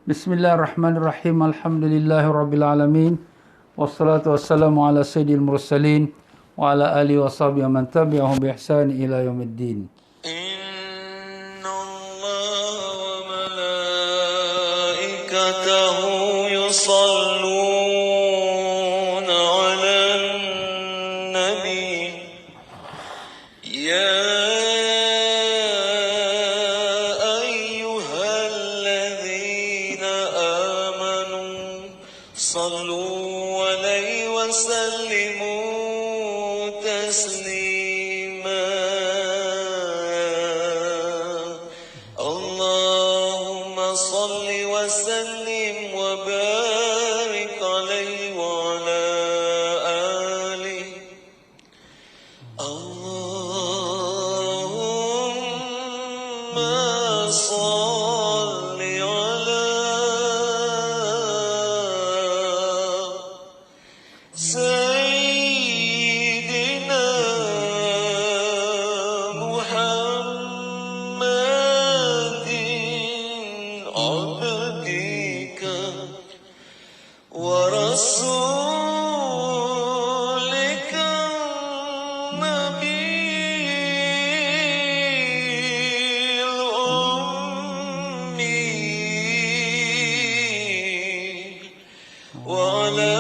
Bismillahirrahmanirrahim. Alhamdulillahirabbil alamin. Wassalatu wassalamu ala sayyidil mursalin wa ala alihi wa sahbihi man tabi'ahum bi ihsan ila yaumiddin. Innallaha wa malaikatahu yusalluna 'alan nabi. Ya ayyuhalladzina amanu sallu 'alaihi wa sallimu taslima. Allahumma salli wa sallim wa barik 'alaihi wa 'ala alihi. Allahumma salli 'ala Sayyidina Muhammadin abdika wa rasulika nabiyil ummi wa ala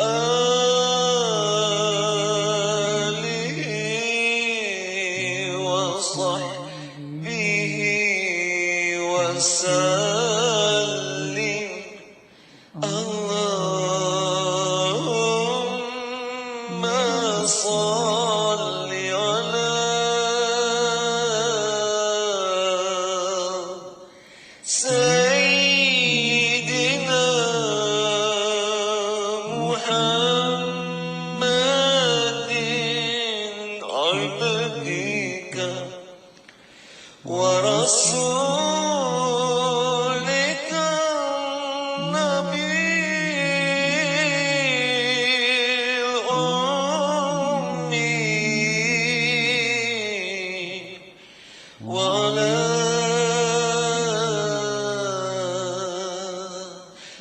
alihi wa sahbihi wa sallim. Allahumma salli 'ala Sayyidina Muhammadin abdika wa rasulika nabiyil ummi wa ala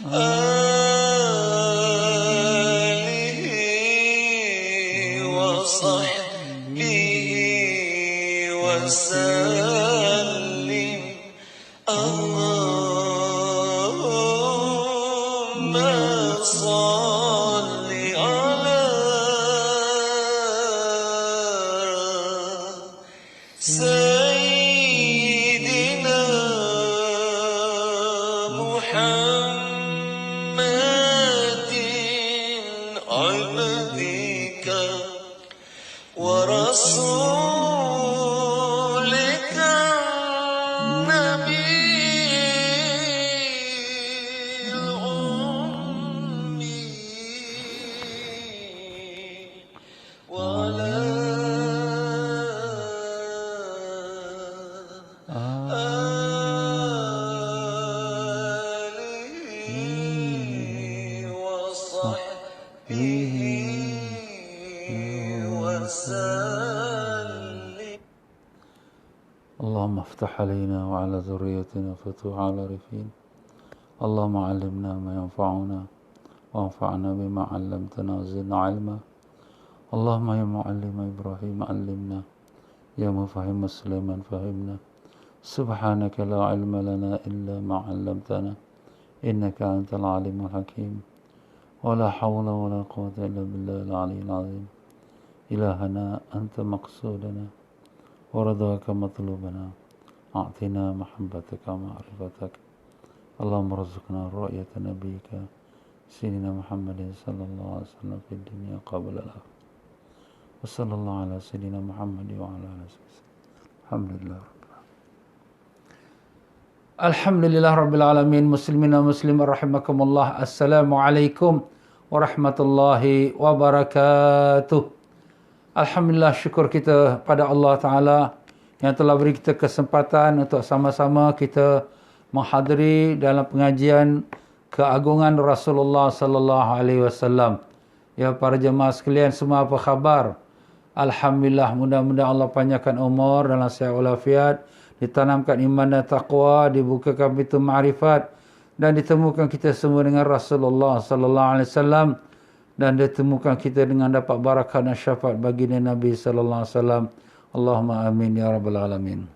alihi wa sahbihi wa sallim. Allahumma salli 'ala Sayyidina Muhammadin abdika wa rasulika nabiyil ummi wa ala alihi wa sahbihi wa sallim. اللهم افتح علينا وعلى ذريتنا فتوح على رفين. اللهم علمنا ما ينفعنا وانفعنا بما علمتنا وزدنا علما. اللهم يا معلم إبراهيم علمنا، يا مفهم سليمان فهمنا. سبحانك لا علم لنا إلا ما علمتنا إنك أنت العليم الحكيم. ولا حول ولا قوة إلا بالله العلي العظيم. إلهنا أنت مقصودنا ورضاك مطلوبنا، أعطنا محبتك ومعرفتك. اللهم ارزقنا رؤية نبيك سيدنا محمد صلى الله عليه وسلم في الدنيا قبل الآخرة. وصلى الله على سيدنا محمد وعلى آله وسلم. الحمد لله رب العالمين. Alhamdulillah Rabbil Alamin. Muslimin wa muslimat rahimakumullah. Assalamualaikum warahmatullahi wabarakatuh. Alhamdulillah, syukur kita pada Allah Ta'ala yang telah beri kita kesempatan untuk sama-sama kita menghadiri dalam pengajian keagungan Rasulullah sallallahu alaihi wasallam. Ya para jemaah sekalian semua, apa khabar? Alhamdulillah, mudah-mudahan Allah panjangkan umur dalam sihat walafiat, ditanamkan iman dan taqwa, dibukakan pintu ma'rifat dan ditemukan kita semua dengan Rasulullah sallallahu alaihi wasallam dan ditemukan kita dengan dapat barakah dan syafaat baginda Nabi sallallahu alaihi wasallam. Allahumma amin ya rabbal alamin.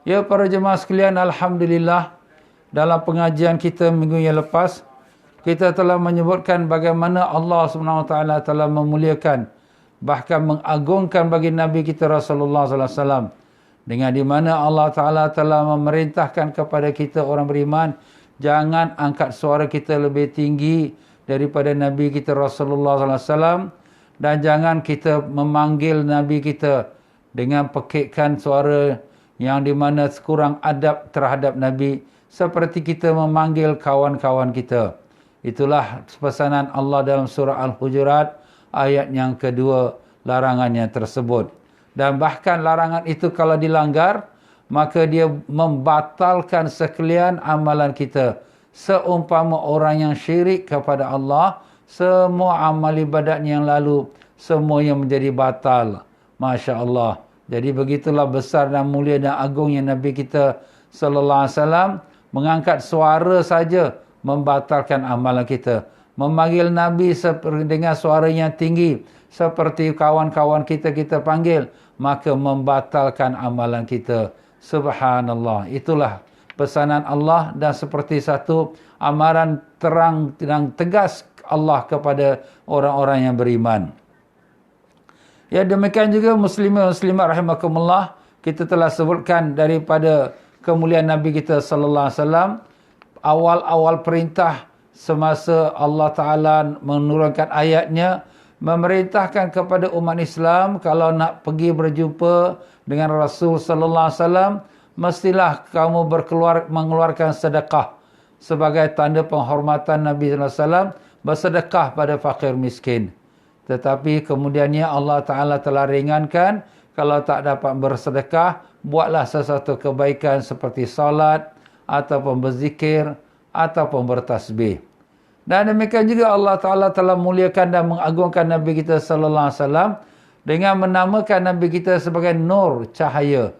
Ya para jemaah sekalian, alhamdulillah dalam pengajian kita minggu yang lepas kita telah menyebutkan bagaimana Allah Subhanahu Wa Taala telah memuliakan bahkan mengagungkan bagi Nabi kita Rasulullah sallallahu alaihi wasallam, dengan di mana Allah Taala telah memerintahkan kepada kita orang beriman, jangan angkat suara kita lebih tinggi daripada Nabi kita Rasulullah sallallahu alaihi wasallam, dan jangan kita memanggil Nabi kita dengan pekikkan suara yang di mana kurang adab terhadap Nabi, seperti kita memanggil kawan-kawan kita. Itulah pesanan Allah dalam surah Al-Hujurat ayat yang kedua, larangannya tersebut. Dan bahkan larangan itu kalau dilanggar, maka dia membatalkan sekalian amalan kita. Seumpama orang yang syirik kepada Allah, semua amal ibadat yang lalu semuanya menjadi batal. Masya Allah. Jadi begitulah besar dan mulia dan agungnya Nabi kita sallallahu alaihi wasallam. Mengangkat suara saja membatalkan amalan kita. Memanggil Nabi dengan suara yang tinggi seperti kawan-kawan kita panggil, maka membatalkan amalan kita. Subhanallah. Itulah pesanan Allah dan seperti satu amaran terang dan tegas Allah kepada orang-orang yang beriman. Ya, demikian juga muslimat rahimakumullah, kita telah sebutkan daripada kemuliaan Nabi kita sallallahu alaihi wasallam, awal-awal perintah semasa Allah Taala menurunkan ayatnya, memerintahkan kepada umat Islam kalau nak pergi berjumpa dengan Rasul sallallahu alaihi wasallam, mestilah kamu mengeluarkan sedekah sebagai tanda penghormatan Nabi sallallahu alaihi wasallam, bersedekah pada fakir miskin. Tetapi kemudiannya Allah Ta'ala telah ringankan, kalau tak dapat bersedekah, buatlah sesuatu kebaikan seperti salat, ataupun berzikir, ataupun bertasbih. Dan demikian juga Allah Ta'ala telah muliakan dan mengagungkan Nabi kita sallallahu alaihi wasallam dengan menamakan Nabi kita sebagai nur, cahaya.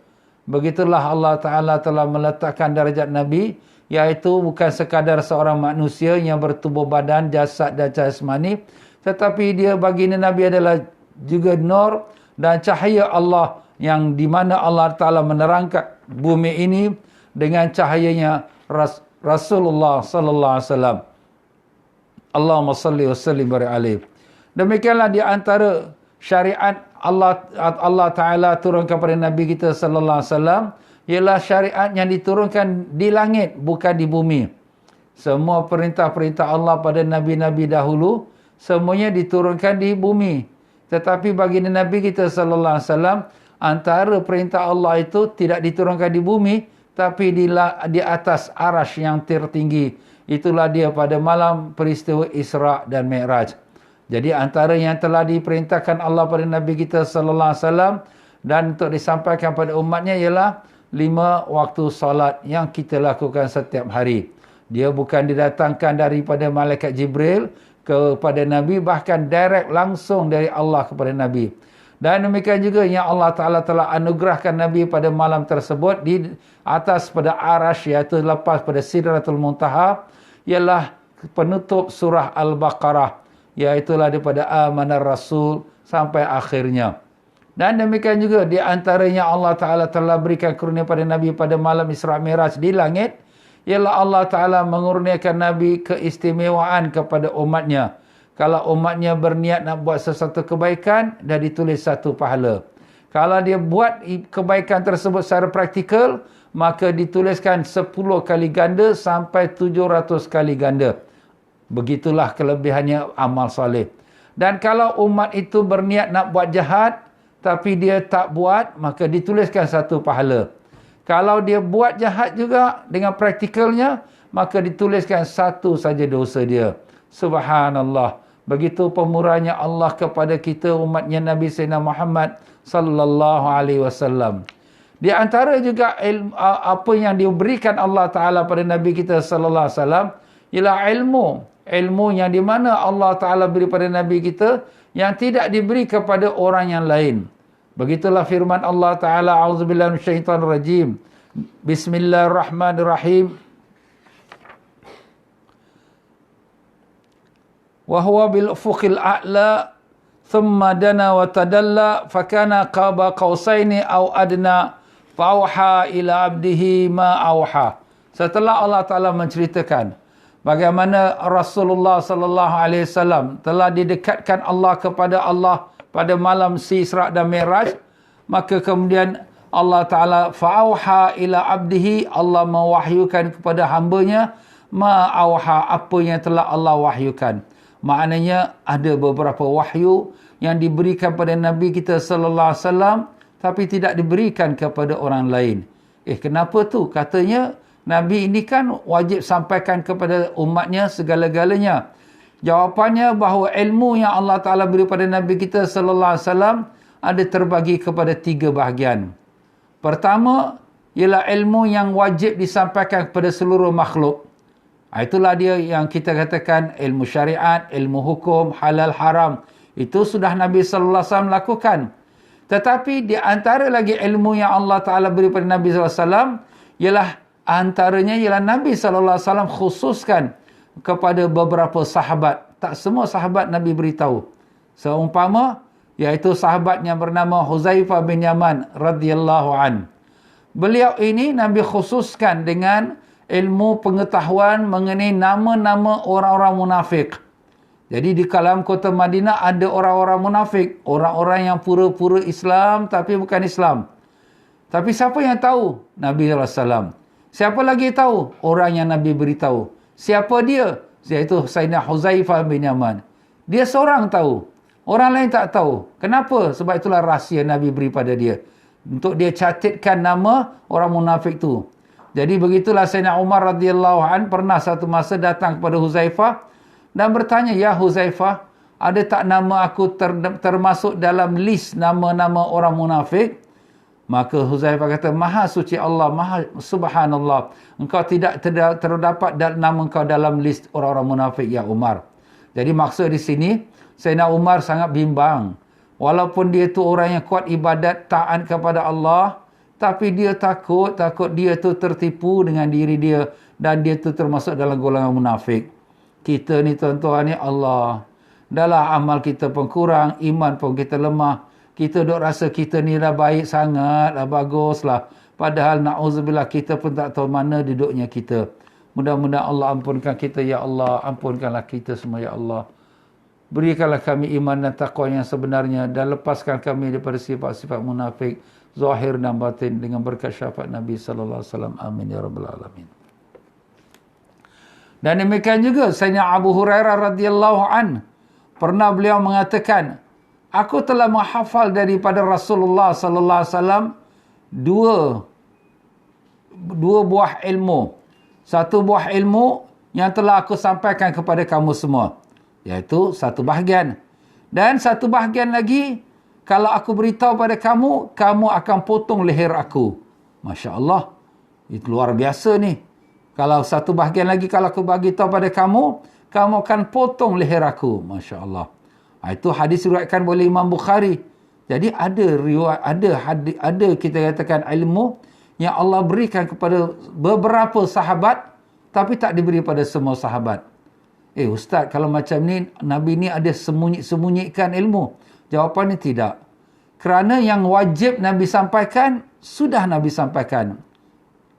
Begitulah Allah Ta'ala telah meletakkan darjat Nabi, iaitu bukan sekadar seorang manusia yang bertubuh badan, jasad dan jasmani, tetapi dia baginda Nabi adalah juga nur dan cahaya Allah, yang di mana Allah Ta'ala menerangkan bumi ini dengan cahayanya Rasulullah sallallahu alaihi wasallam. Allahumma salli wa sallim alaihi. Demikianlah di antara syariat Allah Ta'ala turunkan kepada Nabi kita sallallahu alaihi wasallam, ialah syariat yang diturunkan di langit, bukan di bumi. Semua perintah-perintah Allah pada Nabi-Nabi dahulu semuanya diturunkan di bumi. Tetapi baginda Nabi kita sallallahu alaihi wasallam, antara perintah Allah itu tidak diturunkan di bumi, tapi di atas arasy yang tertinggi. Itulah dia pada malam peristiwa Isra dan Mi'raj. Jadi antara yang telah diperintahkan Allah pada Nabi kita sallallahu alaihi wasallam dan untuk disampaikan pada umatnya ialah 5 waktu salat yang kita lakukan setiap hari. Dia bukan didatangkan daripada malaikat Jibril kepada Nabi, bahkan direct langsung dari Allah kepada Nabi. Dan demikian juga yang Allah Ta'ala telah anugerahkan Nabi pada malam tersebut di atas pada arasy, iaitu lepas pada Sidratul Muntaha, ialah penutup surah Al-Baqarah, iaitulah daripada Amanar Rasul sampai akhirnya. Dan demikian juga di antaranya Allah Ta'ala telah berikan kurnia pada Nabi pada malam Isra Mi'raj di langit, ialah Allah Ta'ala mengurniakan Nabi keistimewaan kepada umatnya. Kalau umatnya berniat nak buat sesuatu kebaikan, dah ditulis 1 pahala. Kalau dia buat kebaikan tersebut secara praktikal, maka dituliskan 10 kali ganda sampai 700 kali ganda. Begitulah kelebihannya amal soleh. Dan kalau umat itu berniat nak buat jahat, tapi dia tak buat, maka dituliskan 1 pahala. Kalau dia buat jahat juga dengan praktikalnya, maka dituliskan 1 saja dosa dia. Subhanallah. Begitu pemurahnya Allah kepada kita umatnya Nabi Sayyidina Muhammad sallallahu alaihi wasallam. Di antara juga apa yang diberikan Allah Ta'ala pada Nabi kita sallallahu alaihi wasallam ialah ilmu. Ilmu yang di mana Allah Ta'ala beri pada Nabi kita, yang tidak diberi kepada orang yang lain. Begitulah firman Allah Ta'ala, A'udzubillahi minasyaitonir rajim. Bismillahirrahmanirrahim. Wa huwa bil ufuqil a'la thumma dana wa tadalla fakana qaba qausaini aw adna fauha ila abdihi ma auha. Setelah Allah Ta'ala menceritakan bagaimana Rasulullah sallallahu alaihi wasallam telah didekatkan Allah kepada Allah pada malam Isra dan Mi'raj, maka kemudian Allah Ta'ala fa'auha ila abdihi, Allah mewahyukan kepada hambanya ma auha, apa yang telah Allah wahyukan. Maknanya ada beberapa wahyu yang diberikan pada Nabi kita sallallahu alaihi wasallam tapi tidak diberikan kepada orang lain. Kenapa tu? Katanya Nabi ini kan wajib sampaikan kepada umatnya segala-galanya. Jawapannya bahawa ilmu yang Allah Ta'ala beri pada Nabi kita sallallahu alaihi wasallam ada terbagi kepada 3 bahagian. Pertama, ialah ilmu yang wajib disampaikan kepada seluruh makhluk. Itulah dia yang kita katakan ilmu syariat, ilmu hukum, halal haram. Itu sudah Nabi sallallahu alaihi wasallam lakukan. Tetapi di antara lagi ilmu yang Allah Ta'ala beri pada Nabi sallallahu alaihi wasallam ialah antaranya ialah Nabi sallallahu alaihi wasallam khususkan kepada beberapa sahabat. Tak semua sahabat Nabi beritahu. Seumpama, iaitu sahabat yang bernama Huzaifah bin Yaman radhiyallahu an. Beliau ini Nabi khususkan dengan ilmu pengetahuan mengenai nama-nama orang-orang munafik. Jadi di dalam kota Madinah ada orang-orang munafik, orang-orang yang pura-pura Islam tapi bukan Islam. Tapi siapa yang tahu? Nabi sallallahu alaihi wasallam. Siapa lagi tahu? Orang yang Nabi beritahu. Siapa dia? Iaitu Sayyidina Huzaifah bin Yaman. Dia seorang tahu. Orang lain tak tahu. Kenapa? Sebab itulah rahsia Nabi beri pada dia. Untuk dia catatkan nama orang munafik tu. Jadi begitulah Sayyidina Umar radhiyallahu an pernah satu masa datang kepada Huzaifah dan bertanya, "Ya Huzaifah, ada tak nama aku termasuk dalam list nama-nama orang munafik?" Maka Huzaifah kata, "Maha suci Allah, maha subhanallah. Engkau tidak terdapat nama engkau dalam list orang-orang munafik, ya Umar." Jadi maksud di sini, Sayyidina Umar sangat bimbang. Walaupun dia tu orang yang kuat ibadat, taat kepada Allah, tapi dia takut dia tu tertipu dengan diri dia dan dia tu termasuk dalam golongan munafik. Kita ni tuan-tuan ni Allah. Dalam amal kita pun kurang, iman pun kita lemah. Kita duk rasa kita ni dah baik sangat, dah bagus lah. Padahal na'udzubillah kita pun tak tahu mana duduknya kita. Mudah-mudahan Allah ampunkan kita, ya Allah. Ampunkanlah kita semua, ya Allah. Berikanlah kami iman dan taqwa yang sebenarnya dan lepaskan kami daripada sifat-sifat munafik, zahir dan batin dengan berkat syafaat Nabi sallallahu alaihi wasallam. Amin ya rabbal alamin. Dan demikian juga Sayyidina Abu Hurairah radhiyallahu an, pernah beliau mengatakan, "Aku telah menghafal daripada Rasulullah sallallahu alaihi wasallam dua buah ilmu. Satu buah ilmu yang telah aku sampaikan kepada kamu semua, iaitu satu bahagian. Dan satu bahagian lagi, kalau aku beritahu pada kamu, kamu akan potong leher aku." Masya Allah. Itu luar biasa ni. Kalau satu bahagian lagi, kalau aku bagi tahu pada kamu, kamu akan potong leher aku. Masya Allah. Itu hadis diriwayatkan oleh Imam Bukhari. Jadi ada riwayat, ada kita katakan ilmu yang Allah berikan kepada beberapa sahabat tapi tak diberi pada semua sahabat. Ustaz, kalau macam ni Nabi ni ada sembunyikan ilmu? Jawapannya tidak. Kerana yang wajib Nabi sampaikan sudah Nabi sampaikan.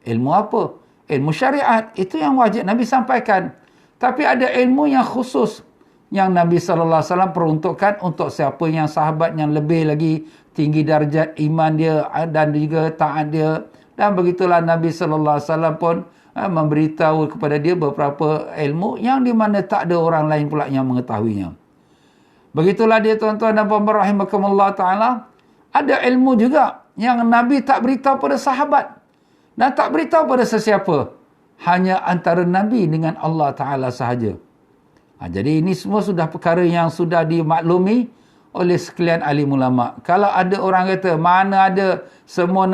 Ilmu apa? Ilmu syariat, itu yang wajib Nabi sampaikan. Tapi ada ilmu yang khusus yang Nabi sallallahu alaihi wasallam peruntukkan untuk siapa yang sahabat yang lebih lagi tinggi darjat iman dia dan juga taat dia. Dan begitulah Nabi sallallahu alaihi wasallam pun memberitahu kepada dia beberapa ilmu yang di mana tak ada orang lain pula yang mengetahuinya. Begitulah dia tuan-tuan dan puan-puan rahimakumullah taala. Ada ilmu juga yang Nabi tak beritahu pada sahabat dan tak beritahu pada sesiapa. Hanya antara Nabi dengan Allah Ta'ala sahaja. Jadi ini semua sudah perkara yang sudah dimaklumi oleh sekalian alim ulama. Kalau ada orang kata, mana ada semua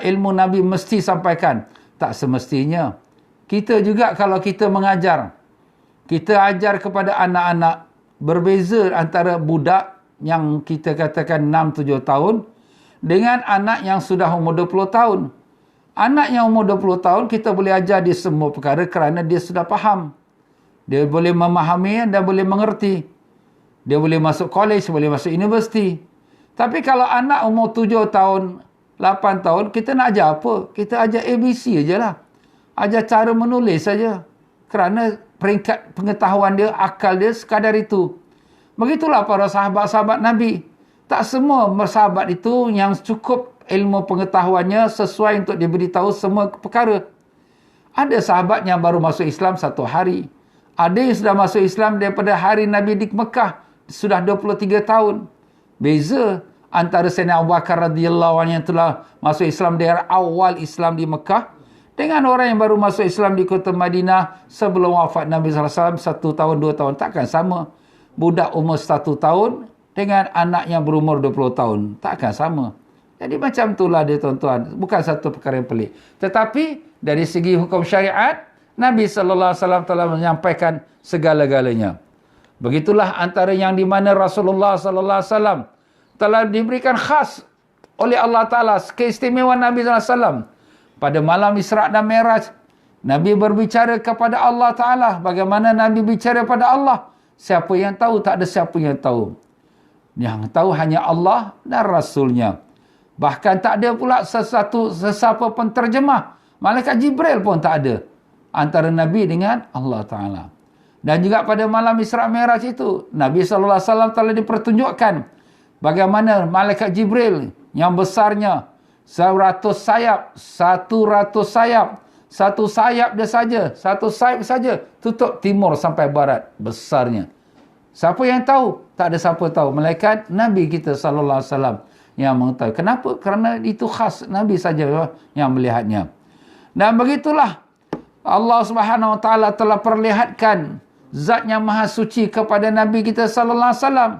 ilmu Nabi mesti sampaikan. Tak semestinya. Kita juga kalau kita mengajar, kita ajar kepada anak-anak, berbeza antara budak yang kita katakan 6-7 tahun dengan anak yang sudah umur 20 tahun. Anak yang umur 20 tahun kita boleh ajar dia semua perkara kerana dia sudah faham. Dia boleh memahami dan boleh mengerti. Dia boleh masuk college, boleh masuk universiti. Tapi kalau anak umur 7 tahun, 8 tahun, kita nak ajar apa? Kita ajar ABC ajalah. Ajar cara menulis saja. Kerana peringkat pengetahuan dia, akal dia sekadar itu. Begitulah para sahabat-sahabat Nabi. Tak semua sahabat itu yang cukup ilmu pengetahuannya sesuai untuk diberitahu semua perkara. Ada sahabat yang baru masuk Islam 1 hari. Ada yang sudah masuk Islam daripada hari Nabi di Mekah. Sudah 23 tahun. Beza antara Sayyidina Abu Bakar radhiyallahu anhu yang telah masuk Islam dari awal Islam di Mekah dengan orang yang baru masuk Islam di kota Madinah sebelum wafat Nabi SAW 1 tahun, 2 tahun. Takkan sama. Budak umur 1 tahun dengan anak yang berumur 20 tahun. Takkan sama. Jadi macam itulah dia tuan-tuan. Bukan satu perkara yang pelik. Tetapi dari segi hukum syariat, Nabi SAW telah menyampaikan segala-galanya. Begitulah antara yang di mana Rasulullah SAW telah diberikan khas oleh Allah Ta'ala. Keistimewaan Nabi SAW. Pada malam Isra' dan Mi'raj, Nabi berbicara kepada Allah Ta'ala. Bagaimana Nabi bicara pada Allah? Siapa yang tahu? Tak ada siapa yang tahu. Yang tahu hanya Allah dan Rasulnya. Bahkan tak ada pula sesiapa penterjemah. Malaikat Jibril pun tak ada. Antara Nabi dengan Allah Ta'ala. Dan juga pada malam Isra' Mi'raj itu, Nabi SAW telah dipertunjukkan bagaimana Malaikat Jibril yang besarnya 100 sayap, 100 sayap. Satu sayap dia saja, satu sayap saja tutup timur sampai barat besarnya. Siapa yang tahu? Tak ada siapa tahu. Malaikat Nabi kita SAW yang mengetahui. Kenapa? Kerana itu khas Nabi saja yang melihatnya. Dan begitulah Allah Subhanahu Wa Taala telah perlihatkan zat yang maha suci kepada Nabi kita sallallahu alaihi wasallam.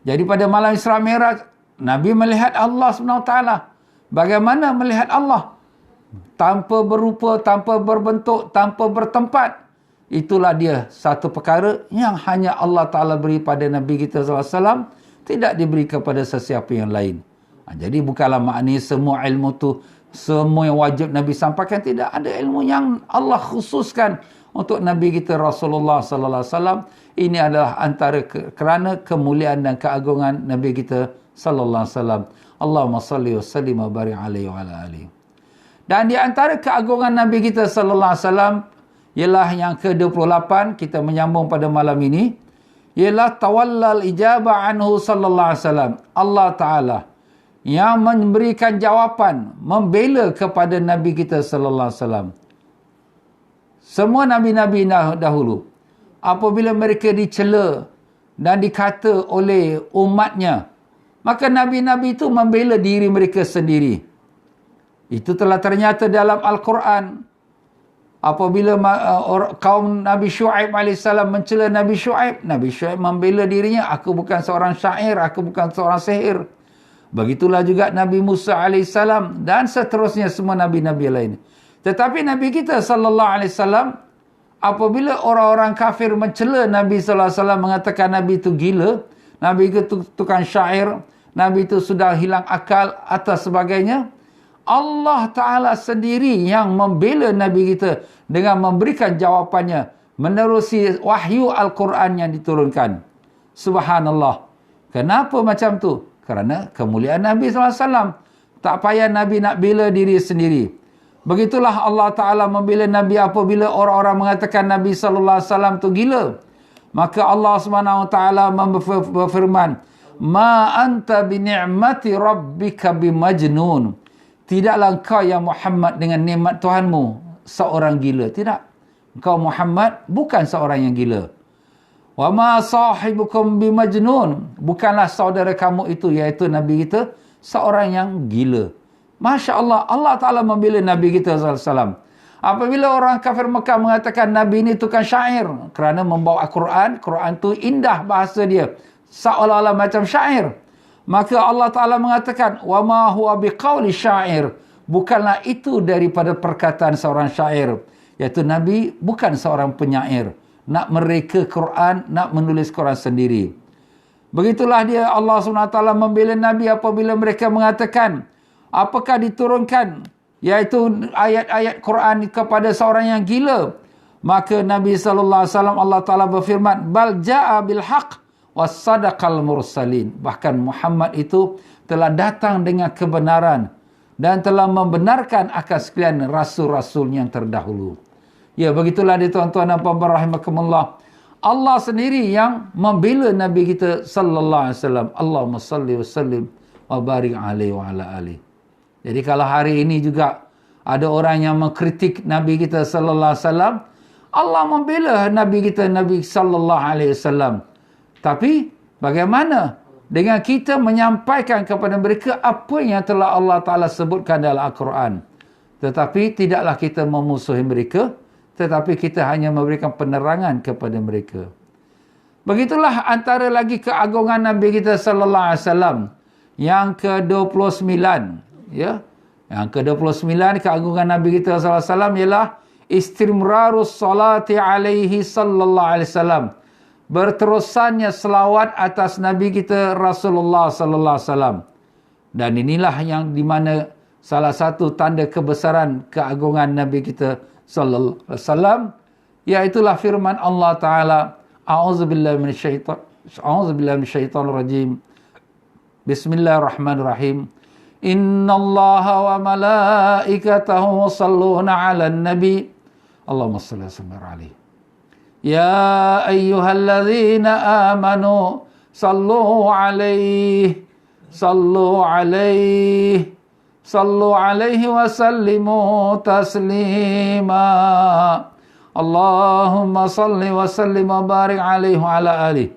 Jadi pada malam Isra Mi'raj, Nabi melihat Allah Subhanahu Wa Taala. Bagaimana melihat Allah? Tanpa berupa, tanpa berbentuk, tanpa bertempat. Itulah dia satu perkara yang hanya Allah Ta'ala beri pada Nabi kita SAW, tidak diberi kepada sesiapa yang lain. Jadi bukanlah maknanya semua ilmu tu semua yang wajib Nabi sampaikan. Tidak, ada ilmu yang Allah khususkan untuk Nabi kita Rasulullah sallallahu alaihi wasallam. Ini adalah antara kerana kemuliaan dan keagungan Nabi kita sallallahu alaihi wasallam. Allahumma salli wa sallim wa barik alaihi wa ala alihi. Dan di antara keagungan Nabi kita sallallahu alaihi wasallam ialah yang ke-28 kita menyambung pada malam ini, ialah tawallal ijabah anhu sallallahu alaihi wasallam. Allah Taala yang memberikan jawapan, membela kepada Nabi kita sallallahu alaihi wasallam. Semua nabi-nabi dahulu, apabila mereka dicela dan dikata oleh umatnya, maka nabi-nabi itu membela diri mereka sendiri. Itu telah ternyata dalam Al-Quran. Apabila kaum Nabi Syuaib AS mencela Nabi Syuaib, Nabi Syuaib membela dirinya, aku bukan seorang syair, aku bukan seorang sihir. Begitulah juga Nabi Musa AS dan seterusnya semua nabi-nabi lain. Tetapi Nabi kita SAW, apabila orang-orang kafir mencela Nabi SAW, mengatakan Nabi itu gila, Nabi itu tukang syair, Nabi itu sudah hilang akal atas sebagainya, Allah Ta'ala sendiri yang membela Nabi kita dengan memberikan jawapannya menerusi wahyu Al-Quran yang diturunkan. Subhanallah. Kenapa macam tu? Kerana kemuliaan Nabi SAW. Tak payah Nabi nak bela diri sendiri. Begitulah Allah Ta'ala membela Nabi apabila orang-orang mengatakan Nabi SAW tu gila. Maka Allah SWT berfirman, Ma anta bini'mati rabbika bimajnun. Tidaklah engkau ya Muhammad dengan nikmat Tuhanmu seorang gila. Tidak. Engkau Muhammad bukan seorang yang gila. Wa ma sahibukum bimajnun. Bukanlah saudara kamu itu, iaitu Nabi kita, seorang yang gila. Masya Allah, Allah Ta'ala membela Nabi kita SAW. Apabila orang kafir Mekah mengatakan Nabi ini tukang syair, kerana membawa Al-Quran, Quran itu indah bahasa dia, seolah-olah macam syair. Maka Allah Ta'ala mengatakan, wa ma huwa biqauli syair. Bukanlah itu daripada perkataan seorang syair. Iaitu Nabi bukan seorang penyair. nak mereka Quran, nak menulis Quran sendiri. Begitulah dia Allah SWT membela Nabi apabila mereka mengatakan, apakah diturunkan iaitu ayat-ayat Quran kepada seorang yang gila? Maka Nabi SAW Allah Ta'ala berfirman, bal ja'a bil haq was sadaqal mursalin. Bahkan Muhammad itu telah datang dengan kebenaran dan telah membenarkan akan sekalian rasul-rasul yang terdahulu. Ya, begitulah dia tuan-tuan dan puan-puan rahimakumullah. Allah sendiri yang membela Nabi kita sallallahu alaihi wasallam. Allahumma salli wa sallim wa barik alaihi wa ala alihi. Jadi kalau hari ini juga ada orang yang mengkritik Nabi kita sallallahu alaihi wasallam, Allah membela Nabi kita Nabi sallallahu alaihi wasallam. Tapi bagaimana dengan kita menyampaikan kepada mereka apa yang telah Allah Taala sebutkan dalam Al-Quran? Tetapi tidaklah kita memusuhi mereka, tetapi kita hanya memberikan penerangan kepada mereka. Begitulah antara lagi keagungan Nabi kita sallallahu alaihi wasallam yang ke-29, ya. Yang ke-29 keagungan Nabi kita sallallahu alaihi wasallam ialah istimrarus salati alaihi sallallahu alaihi wasallam. Berterusannya selawat atas Nabi kita Rasulullah sallallahu alaihi wasallam. Dan inilah yang di mana salah satu tanda kebesaran keagungan Nabi kita sallallahu alaihi wasallam, iaitulah firman Allah Taala, a'udzubillahi minasyaitonir rajim. Bismillahirrahmanirrahim. Innallaha wa malaikatahu yusholluna 'alan nabi. Allahumma shalli wa sallim alaihi. Ya ayyuhalladzina amanu sallu alaihi Sallu alaihi wa sallimu taslima. Allahumma salli wa sallim wa barik alaihi wa ala alihi.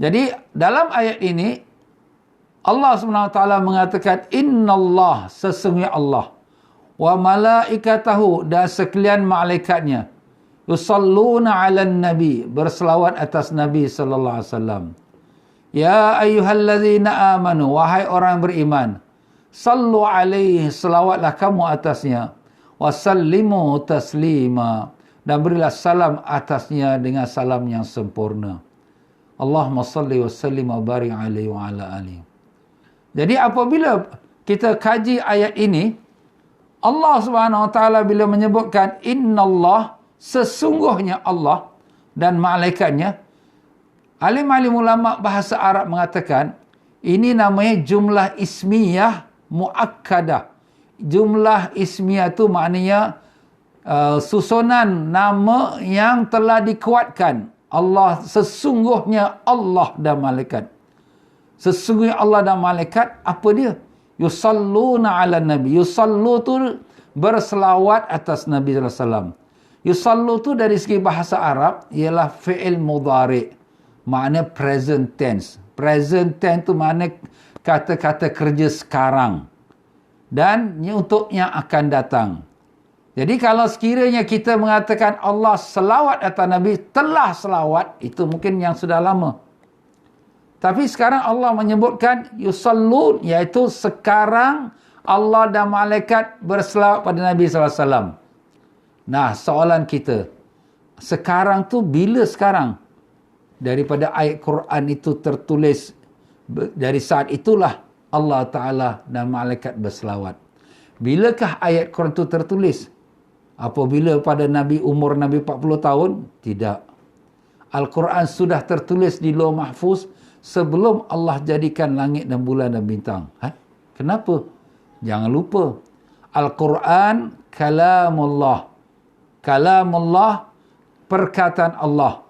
Jadi dalam ayat ini Allah SWT mengatakan innallah, sesungguhnya Allah, wa malaikatahu, dan sekalian malaikatnya, yusalluna 'alan nabi, berselawat atas Nabi sallallahu alaihi wasallam. Ya ayyuhalladzina amanu, wahai orang beriman, sallu alaihi, selawatlah kamu atasnya, wasallimu taslima, dan berilah salam atasnya dengan salam yang sempurna. Allahumma salli wa sallim wa barik alaihi wa ala alihi. Jadi apabila kita kaji ayat ini, Allah Subhanahu wa taala bila menyebutkan innallah, sesungguhnya Allah dan malaikatnya, alim-alim ulama bahasa Arab mengatakan ini namanya jumlah ismiyah muakkadah. Jumlah ismiyah itu maknanya susunan nama yang telah dikuatkan. Allah, sesungguhnya Allah dan malaikat. Sesungguhnya Allah dan malaikat, apa dia? Yusalluna 'alan nabi. Yusallu tu berselawat atas Nabi sallallahu alaihi wasallam. Yusallu tu dari segi bahasa Arab ialah fi'il mudhari'. Makna present tense. Present tense tu makna kata-kata kerja sekarang. Dan untuk yang akan datang. Jadi kalau sekiranya kita mengatakan Allah selawat atas Nabi, telah selawat, itu mungkin yang sudah lama. Tapi sekarang Allah menyebutkan yusallun, iaitu sekarang Allah dan malaikat berselawat pada Nabi SAW. Nah, soalan kita, sekarang tu bila sekarang? Daripada ayat Quran itu tertulis, dari saat itulah Allah Ta'ala dan malaikat berselawat. Bilakah ayat Quran itu tertulis? Apabila pada Nabi, umur Nabi 40 tahun? Tidak. Al-Quran sudah tertulis di Lauh Mahfuz sebelum Allah jadikan langit dan bulan dan bintang. Kenapa? Jangan lupa, Al-Quran kalamullah. Kalamullah, perkataan Allah.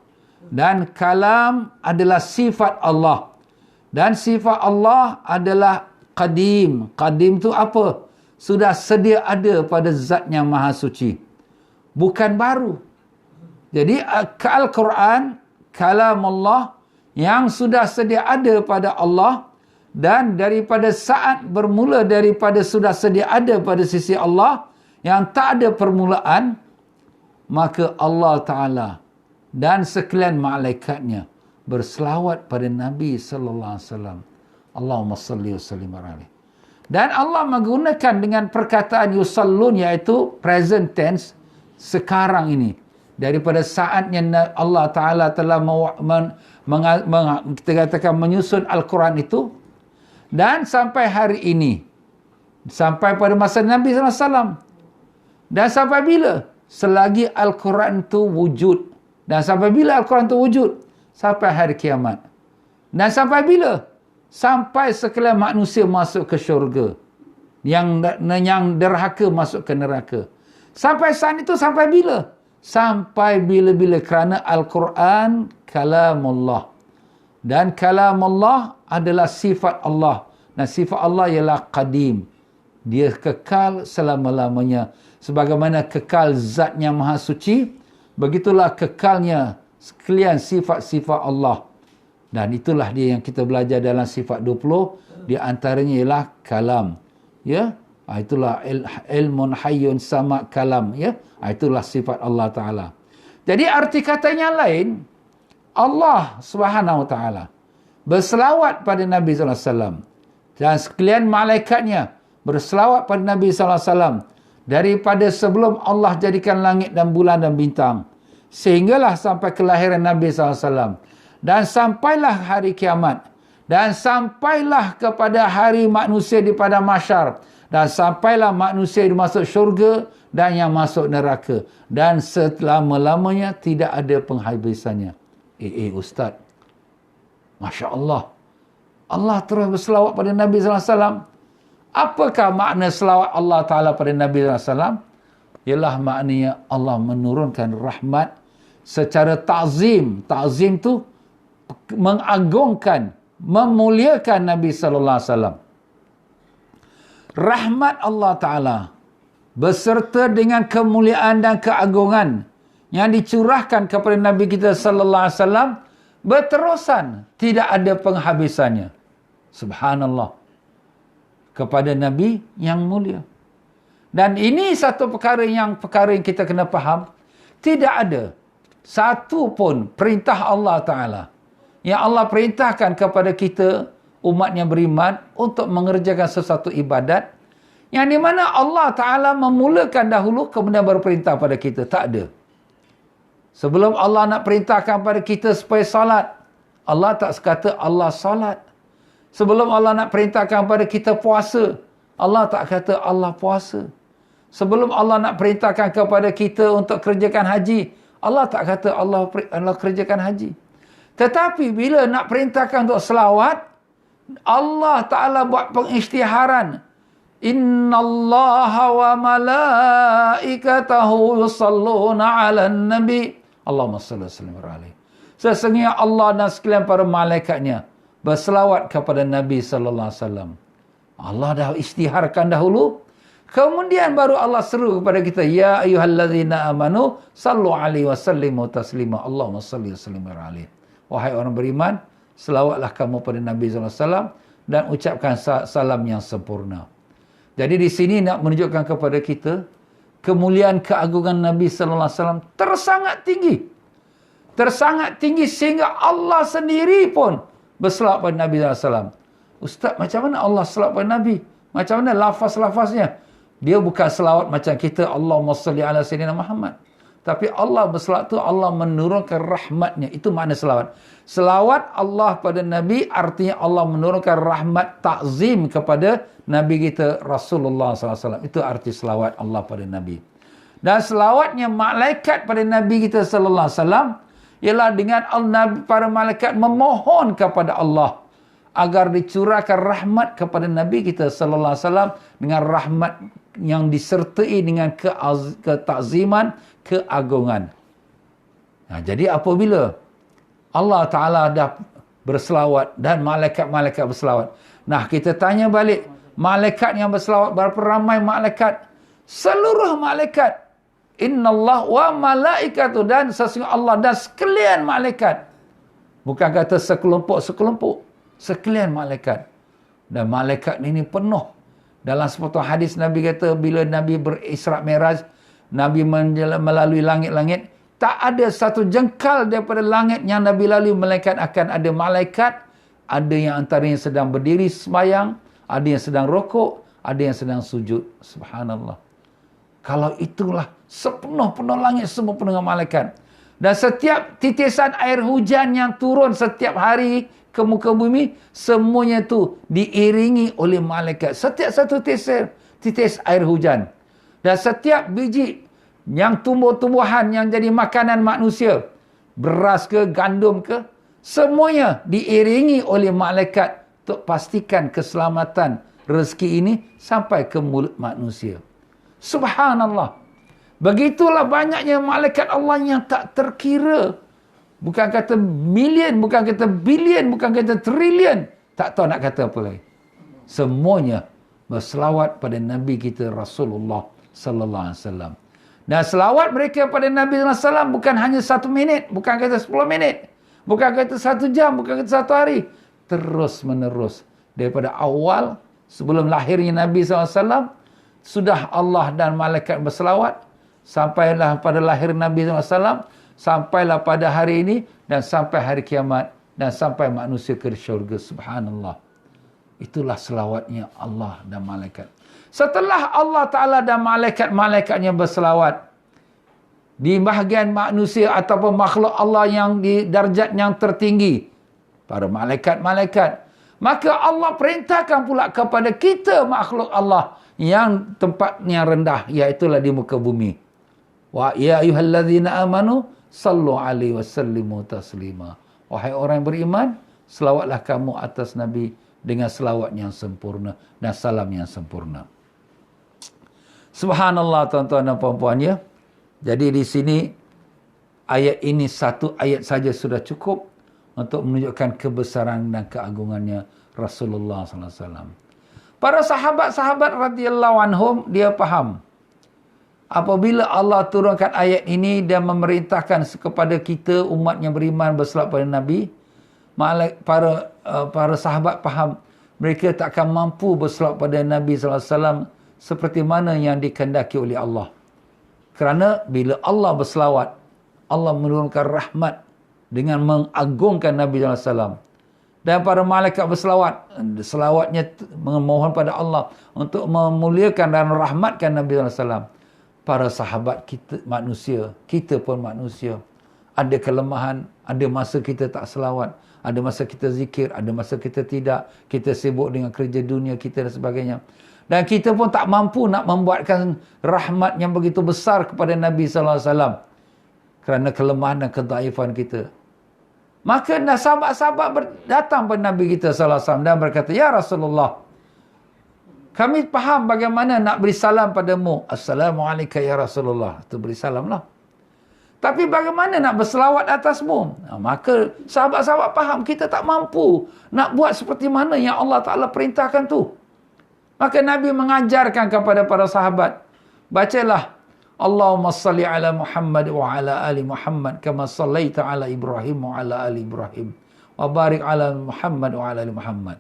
Dan kalam adalah sifat Allah. Dan sifat Allah adalah qadim. Qadim tu apa? Sudah sedia ada pada zat yang maha suci. Bukan baru. Jadi Al-Quran, kalam Allah yang sudah sedia ada pada Allah, dan daripada saat bermula daripada sudah sedia ada pada sisi Allah yang tak ada permulaan, maka Allah Ta'ala dan sekalian malaikatnya berselawat pada Nabi sallallahu alaihi wasallam. Allahumma salli wa sallim alaihi. Dan Allah menggunakan dengan perkataan yusallun, iaitu present tense, sekarang ini. daripada saatnya Allah Ta'ala telah kita katakan menyusun Al-Quran itu, dan sampai hari ini, sampai pada masa Nabi SAW, dan sampai bila? Selagi Al-Quran itu wujud. Dan sampai bila Al-Quran itu wujud? Sampai hari kiamat. Dan sampai bila? Sampai sekalian manusia masuk ke syurga. Yang derhaka masuk ke neraka. Sampai saat itu sampai bila? Sampai bila-bila, kerana Al-Quran kalamullah. Dan kalamullah adalah sifat Allah. Dan sifat Allah ialah qadim. Dia kekal selama-lamanya. Sebagaimana kekal zatnya maha suci, begitulah kekalnya sekalian sifat-sifat Allah. Dan itulah dia yang kita belajar dalam sifat 20. Di antaranya ialah kalam. Ya, itulah ilmun hayyun sama kalam. Ya, itulah sifat Allah Ta'ala. Jadi arti katanya lain, Allah Subhanahu Wa Ta'ala berselawat pada Nabi SAW. Dan sekalian malaikatnya berselawat pada Nabi SAW. Daripada sebelum Allah jadikan langit dan bulan dan bintang. Sehinggalah sampai kelahiran Nabi SAW. Dan sampailah hari kiamat. Dan sampailah kepada hari manusia di padang mahsyar. Dan sampailah manusia yang masuk syurga dan yang masuk neraka. Dan selama-lamanya tidak ada penghabisannya. Ustaz, Masya Allah. Allah terus berselawat pada Nabi SAW. Apakah makna selawat Allah Ta'ala pada Nabi SAW? Ialah maknanya Allah menurunkan rahmat secara ta'zim. Ta'zim tu mengagungkan, memuliakan Nabi SAW. Rahmat Allah Ta'ala beserta dengan kemuliaan dan keagungan yang dicurahkan kepada Nabi kita SAW berterusan, tidak ada penghabisannya. Subhanallah. Kepada Nabi yang mulia. Dan ini satu perkara yang kita kena faham. Tidak ada satu pun perintah Allah Ta'ala yang Allah perintahkan kepada kita, umatnya beriman, untuk mengerjakan sesuatu ibadat yang di mana Allah Ta'ala memulakan dahulu kemudian baru perintah pada kita. Tak ada. Sebelum Allah nak perintahkan pada kita supaya salat, Allah tak sekata Allah salat. Sebelum Allah nak perintahkan pada kita puasa, Allah tak kata Allah puasa. Sebelum Allah nak perintahkan kepada kita untuk kerjakan haji, Allah tak kata Allah kerjakan haji. Tetapi bila nak perintahkan untuk selawat, Allah Ta'ala buat pengisytiharan. Innallaha wa malaikatahu yusalluna ala nabi. Allahumma salli wa sallim alaihi. Sesungguhnya Allah dan sekalian para malaikatnya berselawat kepada Nabi sallallahu alaihi wasallam. Allah dah isytiharkan dahulu, kemudian baru Allah seru kepada kita, ya ayyuhallazina amanu sallu alaihi wasallimu taslima. Allahumma salli wa sallim alaihi. Wahai orang beriman, selawatlah kamu pada Nabi sallallahu alaihi wasallam dan ucapkan salam yang sempurna. Jadi di sini nak menunjukkan kepada kita kemuliaan keagungan Nabi sallallahu alaihi wasallam tersangat tinggi. Tersangat tinggi sehingga Allah sendiri pun berselawat pada Nabi sallallahu alaihi wasallam. Ustaz, macam mana Allah selawat pada Nabi? Macam mana lafaz-lafaznya? Dia bukan selawat macam kita, Allahumma salli ala sayyidina Muhammad. Tapi Allah berselawat tu, Allah menurunkan rahmatnya. Itu makna selawat. Selawat Allah pada Nabi artinya Allah menurunkan rahmat ta'zim kepada Nabi kita Rasulullah SAW. Itu arti selawat Allah pada Nabi. Dan selawatnya malaikat pada Nabi kita sallallahu alaihi wasallam ialah dengan para malaikat memohon kepada Allah agar dicurahkan rahmat kepada Nabi kita sallallahu alaihi wasallam dengan rahmat yang disertai dengan ketakziman, keagungan. Nah, jadi apabila Allah Ta'ala dah berselawat dan malaikat-malaikat berselawat. Nah, kita tanya balik, malaikat yang berselawat, berapa ramai malaikat? Seluruh malaikat. Innallah wa malaikatu, dan sesungguhnya Allah dan sekalian malaikat. Bukan kata sekelompok-sekelompok. Sekalian malaikat. Dan malaikat ini penuh. Dalam sepotong hadis Nabi kata, bila Nabi berisra' Mi'raj, Nabi melalui langit-langit, tak ada satu jengkal daripada langit yang Nabi lalui, melainkan akan ada malaikat. Ada yang antaranya sedang berdiri sembahyang, ada yang sedang rokok, ada yang sedang sujud. Subhanallah. Kalau itulah sepenuh-penuh langit semua penuh dengan malaikat. Dan setiap titisan air hujan yang turun setiap hari ke muka bumi, semuanya tu diiringi oleh malaikat. Setiap satu titis air hujan. Dan setiap biji yang tumbuh-tumbuhan yang jadi makanan manusia, beras ke, gandum ke, semuanya diiringi oleh malaikat untuk pastikan keselamatan rezeki ini sampai ke mulut manusia. Subhanallah. Begitulah banyaknya malaikat Allah yang tak terkira. Bukan kata million, bukan kata billion, bukan kata trillion. Tak tahu nak kata apa lagi. Semuanya berselawat pada Nabi kita Rasulullah sallallahu alaihi wasallam. Dan selawat mereka pada Nabi sallallahu alaihi wasallam bukan hanya 1 minit, bukan kata 10 minit, bukan kata 1 jam, bukan kata 1 hari. Terus menerus. Daripada awal, sebelum lahirnya Nabi SAW, sudah Allah dan malaikat berselawat. Sampailah pada lahir Nabi SAW, sampailah pada hari ini, dan sampai hari kiamat, dan sampai manusia ke syurga. Subhanallah. Itulah selawatnya Allah dan malaikat. Setelah Allah Ta'ala dan malaikat-malaikatnya berselawat, di bahagian manusia ataupun makhluk Allah yang di darjat yang tertinggi, para malaikat-malaikat, maka Allah perintahkan pula kepada kita makhluk Allah yang tempatnya rendah, iaitulah di muka bumi. Wa ya ayyuhallazina amanu sallu alaihi wasallimu taslima. Wahai orang yang beriman, selawatlah kamu atas Nabi dengan selawat yang sempurna dan salam yang sempurna. Subhanallah tuan-tuan dan puan-puan ya. Jadi di sini ayat ini satu ayat saja sudah cukup untuk menunjukkan kebesaran dan keagungannya Rasulullah sallallahu alaihi wasallam. Para sahabat-sahabat radhiyallahu anhum dia faham apabila Allah turunkan ayat ini dan memerintahkan kepada kita umat yang beriman berselawat pada Nabi, para sahabat faham mereka tak akan mampu berselawat pada Nabi sallallahu alaihi wasallam seperti mana yang dikehendaki oleh Allah. Kerana bila Allah berselawat, Allah menurunkan rahmat dengan mengagungkan Nabi sallallahu alaihi wasallam. Dan para malaikat berselawat, selawatnya memohon pada Allah untuk memuliakan dan rahmatkan Nabi sallallahu alaihi wasallam. Para sahabat kita manusia, kita pun manusia. Ada kelemahan, ada masa kita tak selawat, ada masa kita zikir, ada masa kita tidak, kita sibuk dengan kerja dunia kita dan sebagainya. Dan kita pun tak mampu nak membuatkan rahmat yang begitu besar kepada Nabi sallallahu alaihi wasallam kerana kelemahan dan kedaifan kita. Maka sahabat-sahabat datang kepada Nabi kita sallallahu alaihi wasallam dan berkata, "Ya Rasulullah, kami faham bagaimana nak beri salam padamu. Assalamualaikum ya Rasulullah." Itu beri salamlah. Tapi bagaimana nak berselawat atasmu? Maka sahabat-sahabat faham kita tak mampu nak buat seperti mana yang Allah Ta'ala perintahkan tu. Maka Nabi mengajarkan kepada para sahabat, bacalah Allahumma salli ala Muhammad wa ala ali Muhammad kama sallaita ala Ibrahim wa ala ali Ibrahim wa barik ala Muhammad wa ala ali Muhammad.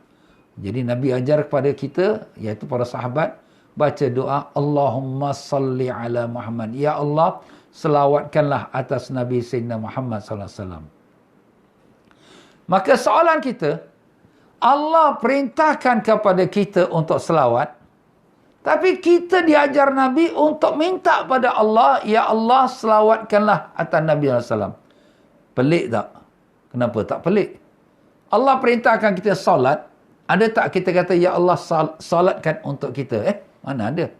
Jadi Nabi ajar kepada kita, iaitu para sahabat, baca doa Allahumma salli ala Muhammad. Ya Allah, selawatkanlah atas Nabi Sayyidina Muhammad sallallahu alaihi wasallam. Maka soalan kita, Allah perintahkan kepada kita untuk selawat, tapi kita diajar Nabi untuk minta pada Allah, ya Allah selawatkanlah atas Nabi sallallahu alaihi wasallam. Pelik tak? Kenapa tak pelik? Allah perintahkan kita solat, ada tak kita kata ya Allah solatkan untuk kita? Mana ada?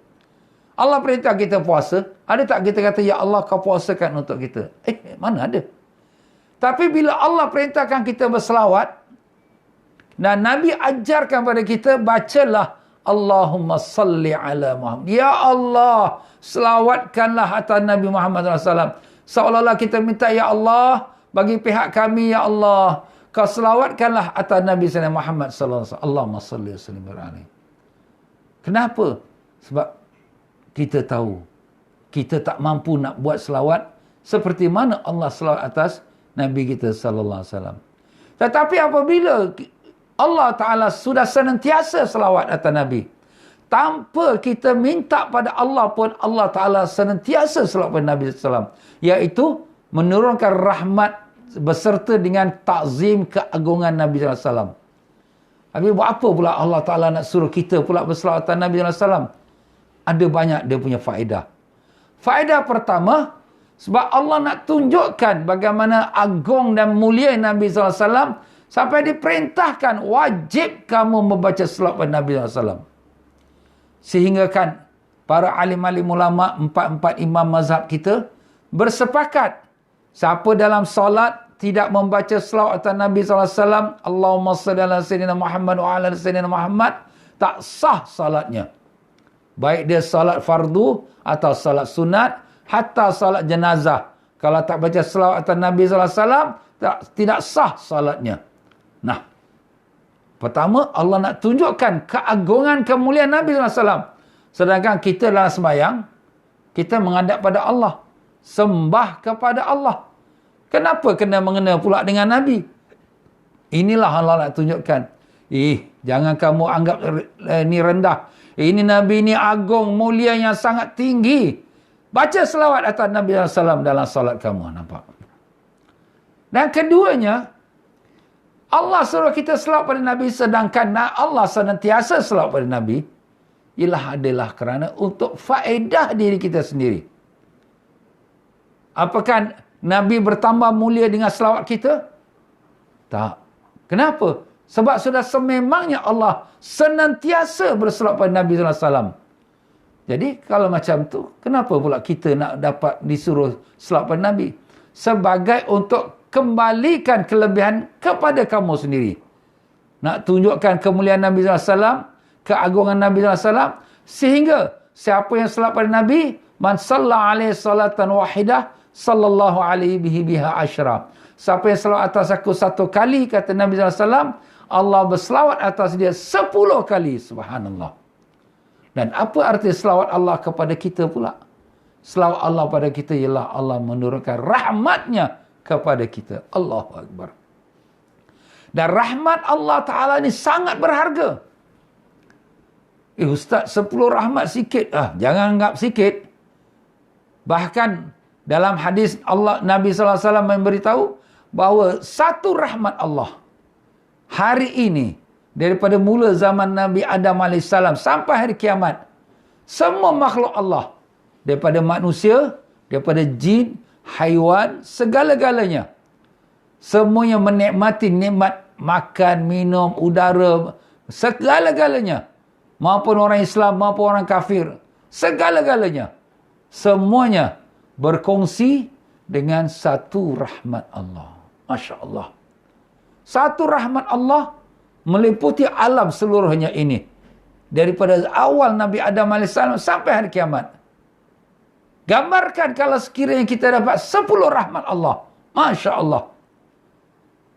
Allah perintah kita puasa, ada tak kita kata ya Allah kau puasakan untuk kita? Mana ada? Tapi bila Allah perintahkan kita berselawat, dan Nabi ajarkan pada kita, bacalah Allahumma salli ala Muhammad. Ya Allah, selawatkanlah atas Nabi Muhammad SAW. Seolah-olah kita minta, ya Allah, bagi pihak kami, ya Allah, kau selawatkanlah atas Nabi Muhammad SAW. Allahumma salli wa sallim alaihi. Kenapa? Sebab kita tahu, kita tak mampu nak buat selawat seperti mana Allah selawat atas Nabi kita sallallahu alaihi wasallam. Tetapi apabila Allah Ta'ala sudah senantiasa selawat atas Nabi, tanpa kita minta pada Allah pun, Allah Ta'ala senantiasa selawat pada Nabi SAW, iaitu menurunkan rahmat beserta dengan takzim keagungan Nabi SAW. Habis buat apa pula Allah Ta'ala nak suruh kita pula berselawat atas Nabi SAW? Ada banyak dia punya faedah. Faedah pertama, sebab Allah nak tunjukkan bagaimana agung dan mulia Nabi SAW sampai diperintahkan wajib kamu membaca selawat pada Nabi SAW. Sehingga kan para alim-alim ulama, empat imam mazhab kita bersepakat, siapa dalam solat tidak membaca selawat atas Nabi SAW, Allahumma salli ala sayyidina Muhammad wa ala sayyidina Muhammad, tak sah salatnya. Baik dia salat fardu atau salat sunat, hatta salat jenazah. Kalau tak baca selawat atas Nabi SAW, tidak sah salatnya. Nah, pertama, Allah nak tunjukkan keagungan kemuliaan Nabi SAW. Sedangkan kita dalam sembahyang, kita menghadap pada Allah. Sembah kepada Allah. Kenapa kena mengena pula dengan Nabi? Inilah Allah nak tunjukkan. Jangan kamu anggap ini rendah. Ini Nabi ini agung, mulia yang sangat tinggi. Baca selawat atas Nabi SAW dalam salat kamu. Nampak? Dan keduanya, Allah suruh kita selawat pada Nabi, sedangkan Allah senantiasa selawat pada Nabi, ialah adalah kerana untuk faedah diri kita sendiri. Apakah Nabi bertambah mulia dengan selawat kita? Tak. Kenapa? Sebab sudah sememangnya Allah senantiasa berselawat pada Nabi SAW. Jadi kalau macam tu, kenapa pula kita nak dapat disuruh selawat pada Nabi? Sebagai untuk kembalikan kelebihan kepada kamu sendiri. Nak tunjukkan kemuliaan Nabi SAW, keagungan Nabi SAW, sehingga siapa yang selawat pada Nabi, man salla alaihi salatan wahidah, sallallahu alaihi biha asyra. Siapa yang selawat atas aku satu kali, kata Nabi SAW, Allah berselawat atas dia 10 kali. Subhanallah. Dan apa arti selawat Allah kepada kita pula? Selawat Allah pada kita ialah Allah menurunkan rahmatnya kepada kita. Allahu Akbar. Dan rahmat Allah Ta'ala ni sangat berharga. Ustaz, 10 rahmat sikit. Jangan anggap sikit. Bahkan dalam hadis Allah, Nabi SAW memberitahu bahawa satu rahmat Allah hari ini, daripada mula zaman Nabi Adam AS sampai hari kiamat, semua makhluk Allah, daripada manusia, daripada jin, haiwan, segala-galanya, semuanya menikmati nikmat makan, minum, udara, segala-galanya, maupun orang Islam, maupun orang kafir, segala-galanya, semuanya berkongsi dengan satu rahmat Allah. Masya Allah. Satu rahmat Allah meliputi alam seluruhnya ini. Daripada awal Nabi Adam AS sampai hari kiamat. Gambarkan kalau sekiranya kita dapat 10 rahmat Allah. Masya Allah.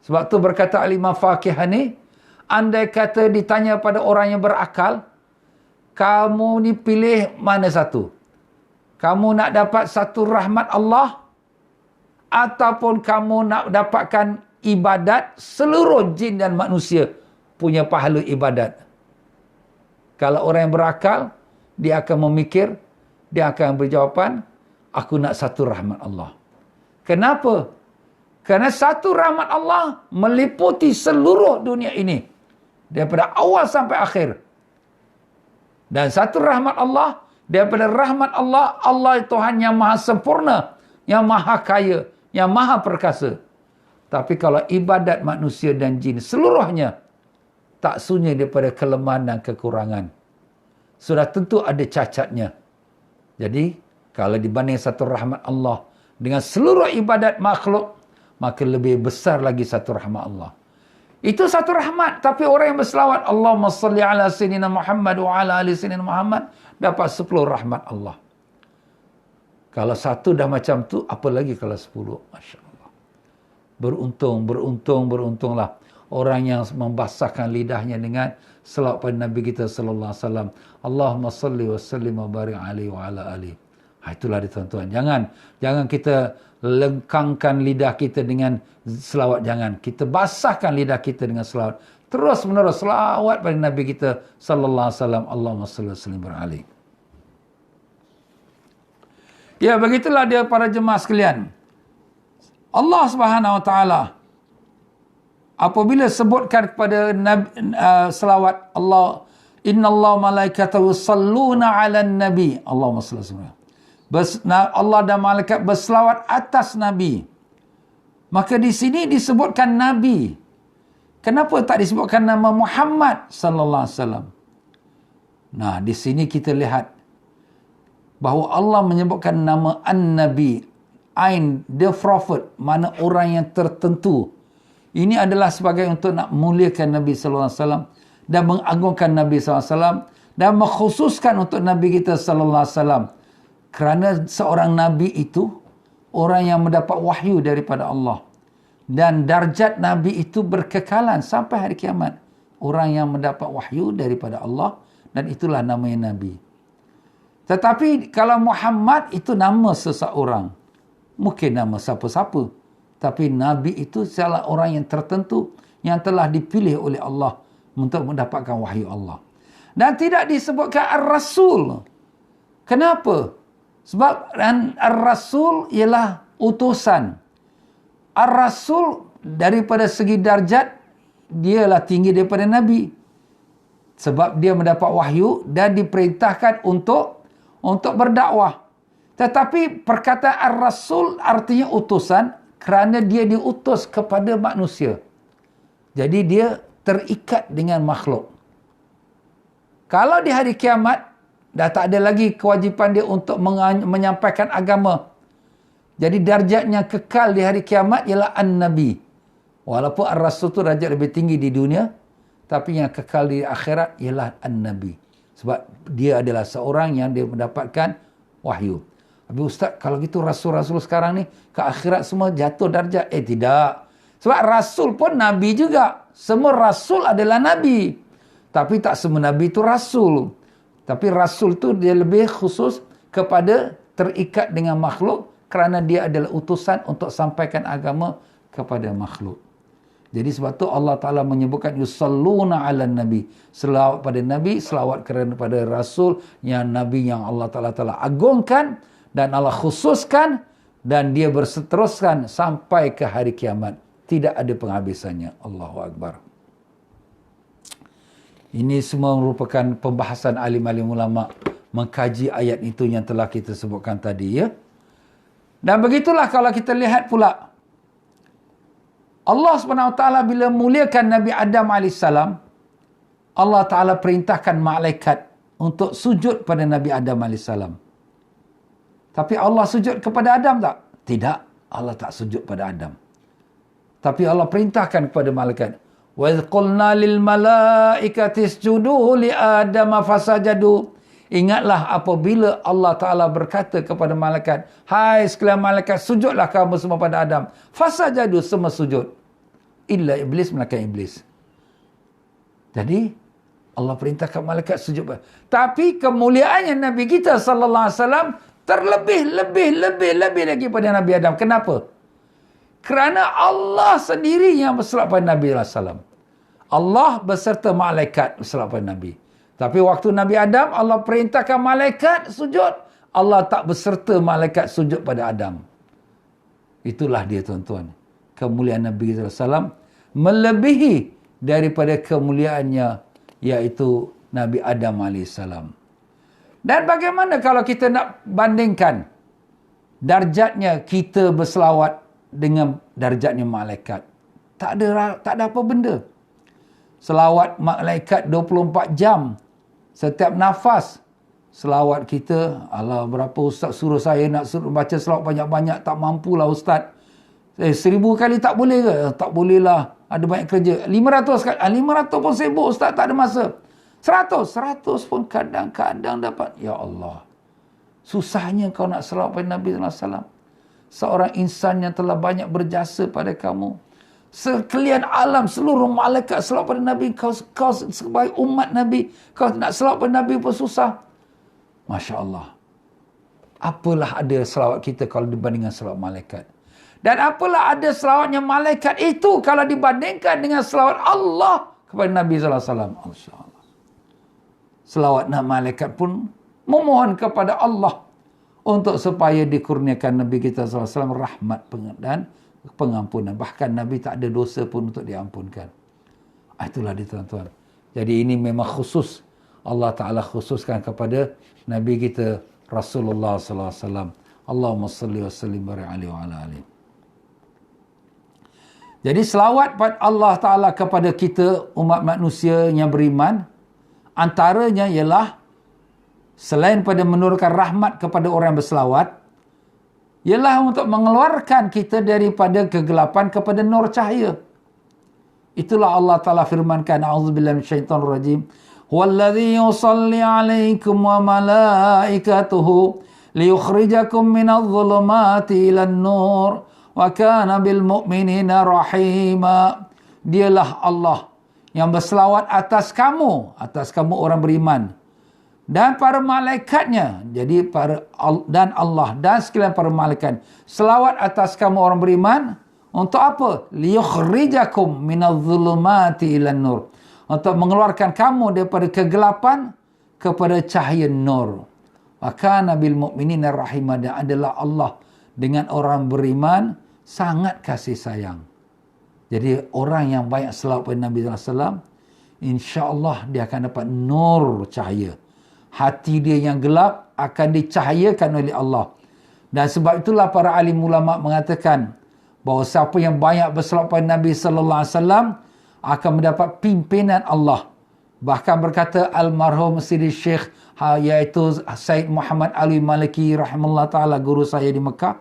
Sebab tu berkata Al-Imam Faqih ni, andai kata ditanya pada orang yang berakal, kamu ni pilih mana satu? Kamu nak dapat satu rahmat Allah, ataupun kamu nak dapatkan ibadat seluruh jin dan manusia punya pahala ibadat? Kalau orang yang berakal, dia akan memikir, dia akan berjawapan, aku nak satu rahmat Allah. Kenapa? Kerana satu rahmat Allah meliputi seluruh dunia ini, daripada awal sampai akhir. Dan satu rahmat Allah, daripada rahmat Allah, Allah Tuhan yang maha sempurna, yang maha kaya, yang maha perkasa. Tapi kalau ibadat manusia dan jin seluruhnya tak sunyi daripada kelemahan dan kekurangan, sudah tentu ada cacatnya. Jadi kalau dibanding satu rahmat Allah dengan seluruh ibadat makhluk, maka lebih besar lagi satu rahmat Allah. Itu satu rahmat. Tapi orang yang berselawat, Allahumma salli ala sayyidina Muhammad wa ala ali sayyidina Muhammad, dapat 10 rahmat Allah. Kalau satu dah macam tu, apa lagi kalau 10? Masya Allah. Beruntunglah orang yang membasahkan lidahnya dengan selawat pada Nabi kita sallallahu alaihi wasallam. Allahumma salli wa sallim wa barik alaihi wa ala alihi. Itulah dia tuan-tuan. Jangan kita lengkangkan lidah kita dengan selawat, jangan. Kita basahkan lidah kita dengan selawat. Terus menerus selawat pada Nabi kita sallallahu alaihi wasallam. Allahumma salli wa sallim wa barik alaihi. Ya, begitulah dia para jemaah sekalian. Allah Subhanahu Wa Taala apabila sebutkan kepada Nabi, selawat Allah, innallaha malaikatahu yusalluna 'alan nabi, Allahumma shalli alaihi. Allah dan malaikat berselawat atas Nabi. Maka di sini disebutkan Nabi. Kenapa tak disebutkan nama Muhammad sallallahu alaihi wasallam? Nah, di sini kita lihat bahawa Allah menyebutkan nama An-Nabi, Ain, the prophet, mana orang yang tertentu. Ini adalah sebagai untuk nak muliakan Nabi sallallahu alaihi wasallam dan mengagungkan Nabi sallallahu alaihi wasallam dan mengkhususkan untuk Nabi kita sallallahu alaihi wasallam. Kerana seorang Nabi itu orang yang mendapat wahyu daripada Allah. Dan darjat Nabi itu berkekalan sampai hari kiamat. Orang yang mendapat wahyu daripada Allah, dan itulah namanya Nabi. Tetapi kalau Muhammad itu nama seseorang. Mungkin nama siapa-siapa. Tapi Nabi itu salah orang yang tertentu yang telah dipilih oleh Allah untuk mendapatkan wahyu Allah. Dan tidak disebutkan Ar-Rasul. Kenapa? Sebab Ar-Rasul ialah utusan. Ar-Rasul daripada segi darjat, dialah tinggi daripada Nabi. Sebab dia mendapat wahyu dan diperintahkan untuk berdakwah. Tetapi perkataan Ar-Rasul artinya utusan kerana dia diutus kepada manusia. Jadi dia terikat dengan makhluk. Kalau di hari kiamat, dah tak ada lagi kewajipan dia untuk menyampaikan agama. Jadi darjatnya kekal di hari kiamat ialah An-Nabi. Walaupun Ar-Rasul tu darjat lebih tinggi di dunia, tapi yang kekal di akhirat ialah An-Nabi. Sebab dia adalah seorang yang dia mendapatkan wahyu. Habis Ustaz, kalau gitu Rasul-Rasul sekarang ni ke akhirat semua jatuh darjat? Tidak. Sebab Rasul pun Nabi juga. Semua Rasul adalah Nabi. Tapi tak semua Nabi itu Rasul. Tapi Rasul tu dia lebih khusus kepada terikat dengan makhluk kerana dia adalah utusan untuk sampaikan agama kepada makhluk. Jadi sebab tu Allah Ta'ala menyebutkan yusalluna ala nabi. Selawat pada Nabi, selawat kepada Rasul yang Nabi yang Allah Ta'ala telah agungkan dan Allah khususkan dan dia berseteruskan sampai ke hari kiamat. Tidak ada penghabisannya. Allahu Akbar. Ini semua merupakan pembahasan alim-alim ulama mengkaji ayat itu yang telah kita sebutkan tadi, ya. Dan begitulah kalau kita lihat pula Allah SWT bila muliakan Nabi Adam AS, Allah Ta'ala perintahkan malaikat untuk sujud pada Nabi Adam AS. Tapi Allah sujud kepada Adam tak? Tidak. Allah tak sujud pada Adam. Tapi Allah perintahkan kepada malaikat. Wa idh qulna lil malaikati isjudu li Adama fasajadu. Ingatlah apabila Allah Ta'ala berkata kepada malaikat, hai sekalian malaikat, sujudlah kamu semua pada Adam. Fasajadu, semua sujud. Illa iblis, melainkan iblis. Jadi, Allah perintahkan malaikat sujud. Tapi kemuliaannya Nabi kita sallallahu alaihi wasallam terlebih lagi pada Nabi Adam. Kenapa? Kerana Allah sendiri yang berselawat pada Nabi sallallahu alaihi wasallam. Allah beserta malaikat berselawat pada Nabi. Tapi waktu Nabi Adam, Allah perintahkan malaikat sujud. Allah tak beserta malaikat sujud pada Adam. Itulah dia tuan-tuan. Kemuliaan Nabi SAW melebihi daripada kemuliaannya, iaitu Nabi Adam AS. Dan bagaimana kalau kita nak bandingkan darjatnya kita berselawat dengan darjatnya malaikat? Tak ada apa benda. Selawat malaikat 24 jam. Setiap nafas. Selawat kita, alah berapa ustaz suruh saya nak suruh baca selawat banyak-banyak, tak mampulah ustaz. 1000 kali tak boleh ke? Tak boleh lah. Ada banyak kerja. 500 kali. 500 pun sibuk ustaz, tak ada masa. 100 pun kadang-kadang dapat. Ya Allah. Susahnya kau nak selawat pada Nabi SAW. Seorang insan yang telah banyak berjasa pada kamu. Sekalian alam, seluruh malaikat selawat pada Nabi. Kau sebagai umat Nabi, kau nak selawat pada Nabi pun susah. Masya Allah. Apalah ada selawat kita kalau dibandingkan selawat malaikat. Dan apalah ada selawatnya malaikat itu kalau dibandingkan dengan selawat Allah kepada Nabi SAW. Masya Allah. Selawat malaikat pun memohon kepada Allah untuk supaya dikurniakan Nabi kita SAW rahmat dan pengampunan. Bahkan Nabi tak ada dosa pun untuk diampunkan. Itulah dia tuan-tuan. Jadi ini memang khusus. Allah Ta'ala khususkan kepada Nabi kita Rasulullah sallallahu alaihi wasallam. Allahumma salli wa sallim barik alaihi wa ala alihi. Jadi selawat Allah Ta'ala kepada kita umat manusia yang beriman, antaranya ialah selain pada menurunkan rahmat kepada orang yang berselawat, ialah untuk mengeluarkan kita daripada kegelapan kepada nur cahaya. Itulah Allah Ta'ala firmankan, a'udzubillahi minasyaitonir rajim, huwallazi yusalli 'alaikum wa malaikatuhu liyukhrijakum minadh-dhulumati ilan nur wa kana bil mu'minina rahima. Dialah Allah yang berselawat atas kamu orang beriman, dan para malaikatnya. Jadi dan Allah dan sekalian para malaikat selawat atas kamu orang beriman untuk apa? Liyukhrijakum minadh-dhulumati ilan nur, untuk mengeluarkan kamu daripada kegelapan kepada cahaya nur. Wa kana bil mu'minina rahima, dan adalah Allah dengan orang beriman sangat kasih sayang. Jadi orang yang banyak selawat pada Nabi sallallahu alaihi wasallam, insya-Allah dia akan dapat nur cahaya. Hati dia yang gelap akan dicahayakan oleh Allah. Dan sebab itulah para alim ulama mengatakan bahawa siapa yang banyak berselawat pada Nabi sallallahu alaihi wasallam akan mendapat pimpinan Allah. Bahkan berkata almarhum Sidi Syekh iaitu Said Muhammad Ali Maliki rahimahullah taala, guru saya di Mekah,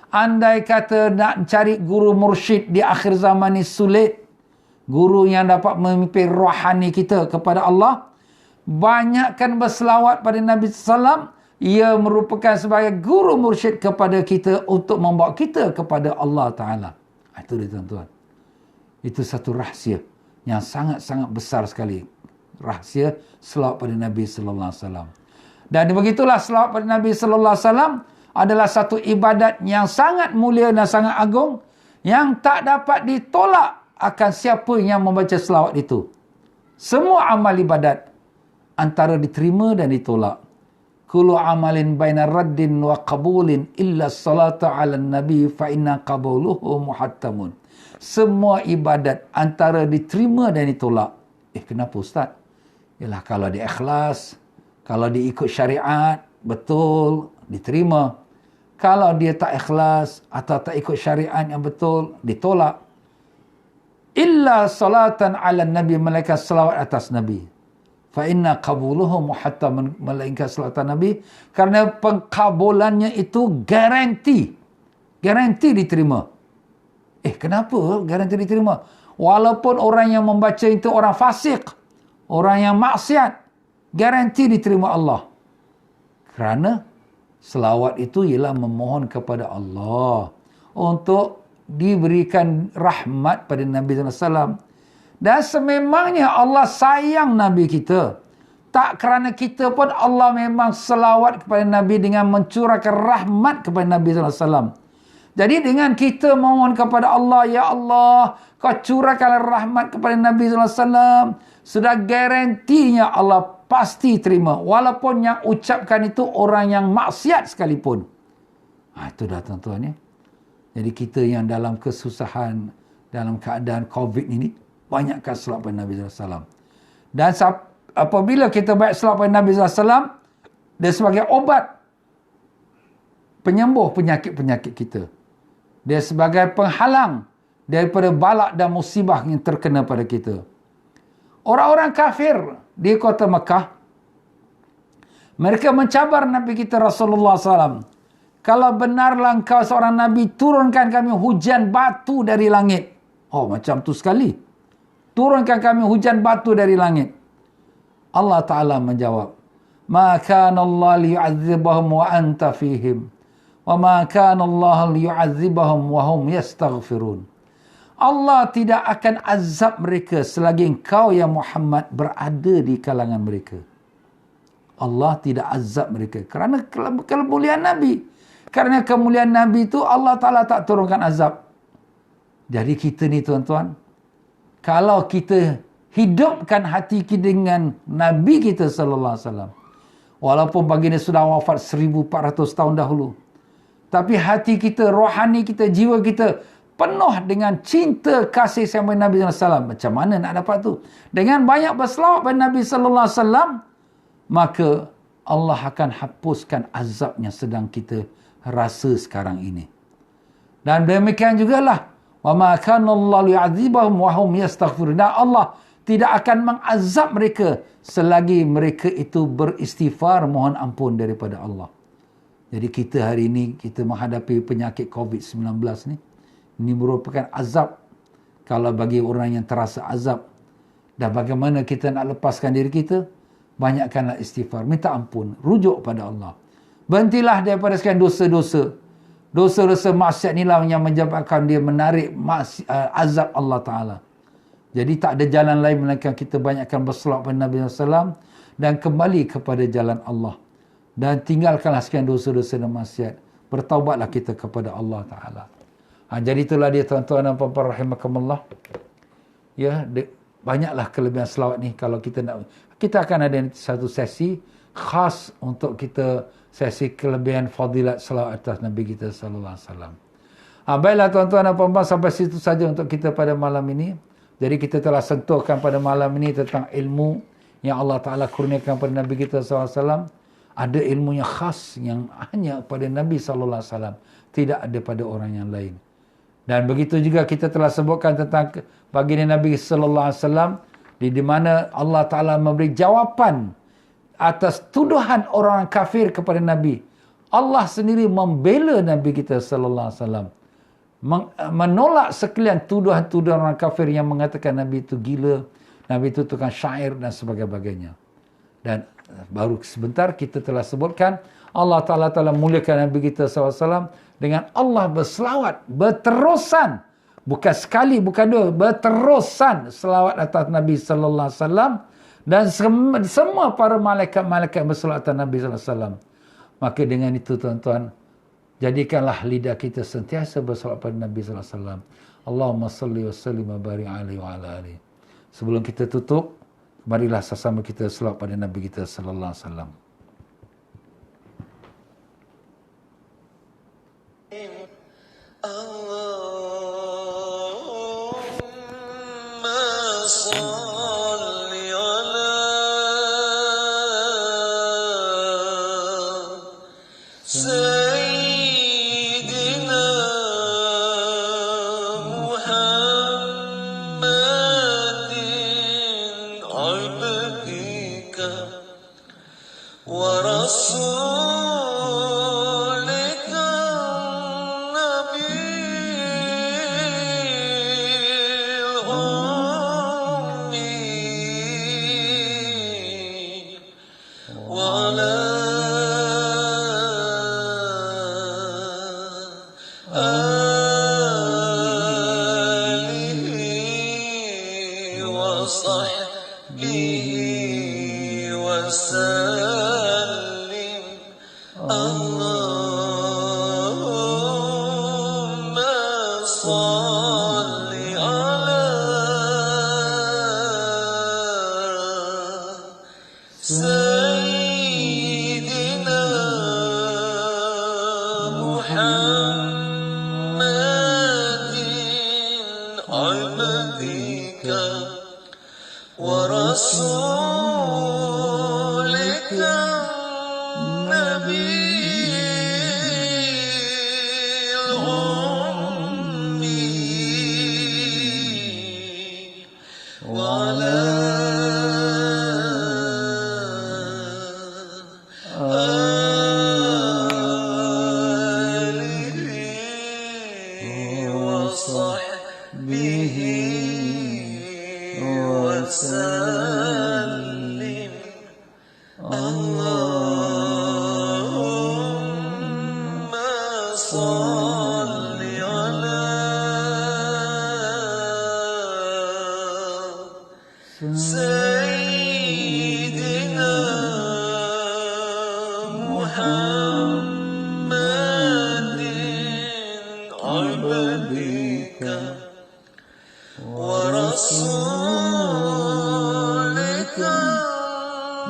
andai kata nak cari guru mursyid di akhir zaman ni sulit, guru yang dapat memimpin rohani kita kepada Allah, banyakkan berselawat pada Nabi SAW. Ia merupakan sebagai guru mursyid kepada kita untuk membawa kita kepada Allah Ta'ala. Itu dia tuan-tuan. Itu satu rahsia yang sangat-sangat besar sekali. Rahsia selawat pada Nabi Sallallahu Alaihi Wasallam. Dan begitulah selawat pada Nabi Sallallahu Alaihi Wasallam adalah satu ibadat yang sangat mulia dan sangat agung, yang tak dapat ditolak akan siapa yang membaca selawat itu. Semua amal ibadat antara diterima dan ditolak. Kullu amalin baina raddin wa qabulin illa salata ala nabi fa inna qabuluhu muhattamun. Semua ibadat antara diterima dan ditolak. Kenapa Ustaz? Ialah kalau dia ikhlas, kalau dia ikut syariat, betul, diterima. Kalau dia tak ikhlas atau tak ikut syariat yang betul, ditolak. Illa salatan ala nabi, malaikat salawat atas nabi. Fa inna qabuluhu muhattaman, malaikat salawat atas nabi, kerana pengkabulannya itu garanti diterima. Kenapa garanti diterima? Walaupun orang yang membaca itu orang fasik, orang yang maksiat, garanti diterima Allah. Kerana selawat itu ialah memohon kepada Allah untuk diberikan rahmat pada Nabi SAW. Dan sememangnya Allah sayang Nabi kita. Tak kerana kita pun Allah memang selawat kepada Nabi dengan mencurahkan rahmat kepada Nabi SAW. Jadi dengan kita mohon kepada Allah, ya Allah, kau curahkanlah rahmat kepada Nabi SAW, sudah garantinya Allah pasti terima. Walaupun yang ucapkan itu orang yang maksiat sekalipun. Itu dah tuan-tuan ya. Jadi kita yang dalam kesusahan, dalam keadaan COVID ini, banyakkan selawat pada Nabi SAW. Dan apabila kita baik selawat pada Nabi SAW, dia sebagai obat penyembuh penyakit-penyakit kita. Dia sebagai penghalang daripada balak dan musibah yang terkena pada kita. Orang-orang kafir di kota Mekah, mereka mencabar Nabi kita Rasulullah SAW. Kalau benarlah engkau seorang Nabi, turunkan kami hujan batu dari langit. Macam tu sekali. Turunkan kami hujan batu dari langit. Allah Ta'ala menjawab, Ma kana Allah liyu'adzibahum wa anta fihim. Wa ma kana Allah liyu'adzibahum wa hum yastaghfirun. Allah tidak akan azab mereka selagi engkau ya Muhammad berada di kalangan mereka. Allah tidak azab mereka kerana kemuliaan Nabi. Kerana kemuliaan Nabi itu Allah Ta'ala tak turunkan azab. Jadi kita ni tuan-tuan, kalau kita hidupkan hati kita dengan Nabi kita sallallahu alaihi wasallam, walaupun baginda sudah wafat 1400 tahun dahulu, tapi hati kita, rohani kita, jiwa kita penuh dengan cinta kasih sama Nabi sallallahu alaihi wasallam. Macam mana nak dapat tu? Dengan banyak berselawat pada Nabi sallallahu alaihi wasallam, maka Allah akan hapuskan azab yang sedang kita rasa sekarang ini. Dan demikian jugalah, wa ma kana Allah li'adzibahum wa hum yastaghfirun. Dan Allah tidak akan mengazab mereka selagi mereka itu beristighfar mohon ampun daripada Allah. Jadi kita hari ini kita menghadapi penyakit COVID-19 ni, ini merupakan azab. Kalau bagi orang yang terasa azab, dan bagaimana kita nak lepaskan diri kita? Banyakkanlah istighfar, minta ampun, rujuk pada Allah. Berhentilah daripada sekian dosa-dosa. Dosa-dosa maksiat inilah yang menyebabkan dia menarik azab Allah Ta'ala. Jadi tak ada jalan lain melainkan kita banyakkan berselawat pada Nabi SAW dan kembali kepada jalan Allah. Dan tinggalkanlah sekian dosa-dosa dan maksiat. Bertaubatlah kita kepada Allah Ta'ala. Jadi itulah dia tuan-tuan dan puan-puan rahimakumullah. Ya, banyaklah kelebihan selawat ni. Kalau kita nak, kita akan ada satu sesi khas untuk kita, sesi kelebihan fadilat selawat atas Nabi kita sallallahu alaihi wasallam. Baiklah tuan-tuan dan puan-puan, sampai situ saja untuk kita pada malam ini. Jadi kita telah sentuhkan pada malam ini tentang ilmu yang Allah Ta'ala kurniakan pada Nabi kita sallallahu alaihi wasallam. Ada ilmu yang khas yang hanya pada Nabi sallallahu alaihi wasallam, tidak ada pada orang yang lain. Dan begitu juga kita telah sebutkan tentang baginda Nabi sallallahu alaihi wasallam, di mana Allah Ta'ala memberi jawapan atas tuduhan orang kafir kepada Nabi. Allah sendiri membela Nabi kita sallallahu alaihi wasallam, menolak sekalian tuduhan-tuduhan orang kafir yang mengatakan Nabi itu gila, Nabi itu tukang syair dan sebagainya. Dan baru sebentar kita telah sebutkan Allah Ta'ala telah muliakan Nabi kita SAW dengan Allah berselawat berterusan, bukan sekali, bukan dua, berterusan selawat atas Nabi sallallahu alaihi wasallam, dan semua para malaikat-malaikat berselawat atas Nabi sallallahu alaihi wasallam. Maka dengan itu tuan-tuan, jadikanlah lidah kita sentiasa berselawat pada Nabi sallallahu alaihi wasallam. Allahumma salli wa sallim wa barik alaihi wa ala alihi. Sebelum kita tutup, marilah sama-sama kita selawat pada Nabi kita sallallahu alaihi wasallam.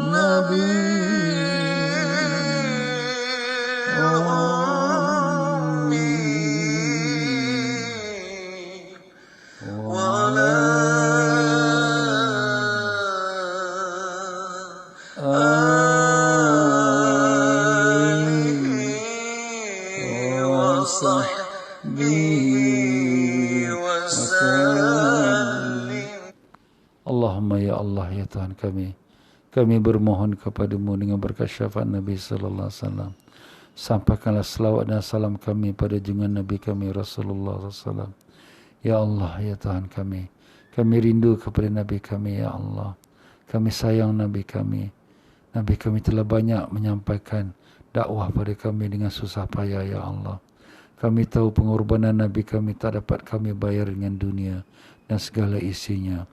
Nabi Tuhan kami. Kami bermohon kepadamu dengan berkat syafaat Nabi sallallahu alaihi wasallam. Sampaikanlah selawat dan salam kami pada junjungan Nabi kami Rasulullah SAW. Ya Allah, ya Tuhan kami. Kami rindu kepada Nabi kami, ya Allah. Kami sayang Nabi kami. Nabi kami telah banyak menyampaikan dakwah pada kami dengan susah payah, ya Allah. Kami tahu pengorbanan Nabi kami tak dapat kami bayar dengan dunia dan segala isinya.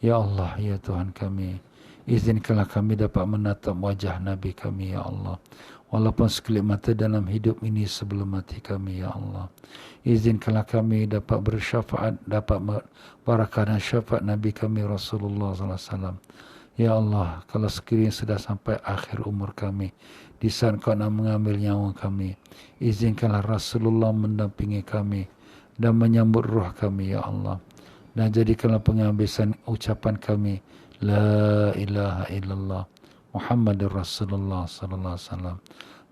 Ya Allah, ya Tuhan kami. Izinkanlah kami dapat menatap wajah Nabi kami, ya Allah. Walaupun sekelip mata dalam hidup ini sebelum mati kami, ya Allah. Izinkanlah kami dapat bersyafaat, dapat barakah dan syafaat Nabi kami Rasulullah SAW. Ya Allah, kalau sekiranya sudah sampai akhir umur kami, di saat Kau nak mengambil nyawa kami, izinkanlah Rasulullah mendampingi kami dan menyambut roh kami, ya Allah. Dan jadikanlah penghabisan ucapan kami, La ilaha illallah Muhammadur Rasulullah sallallahu alaihi wasallam.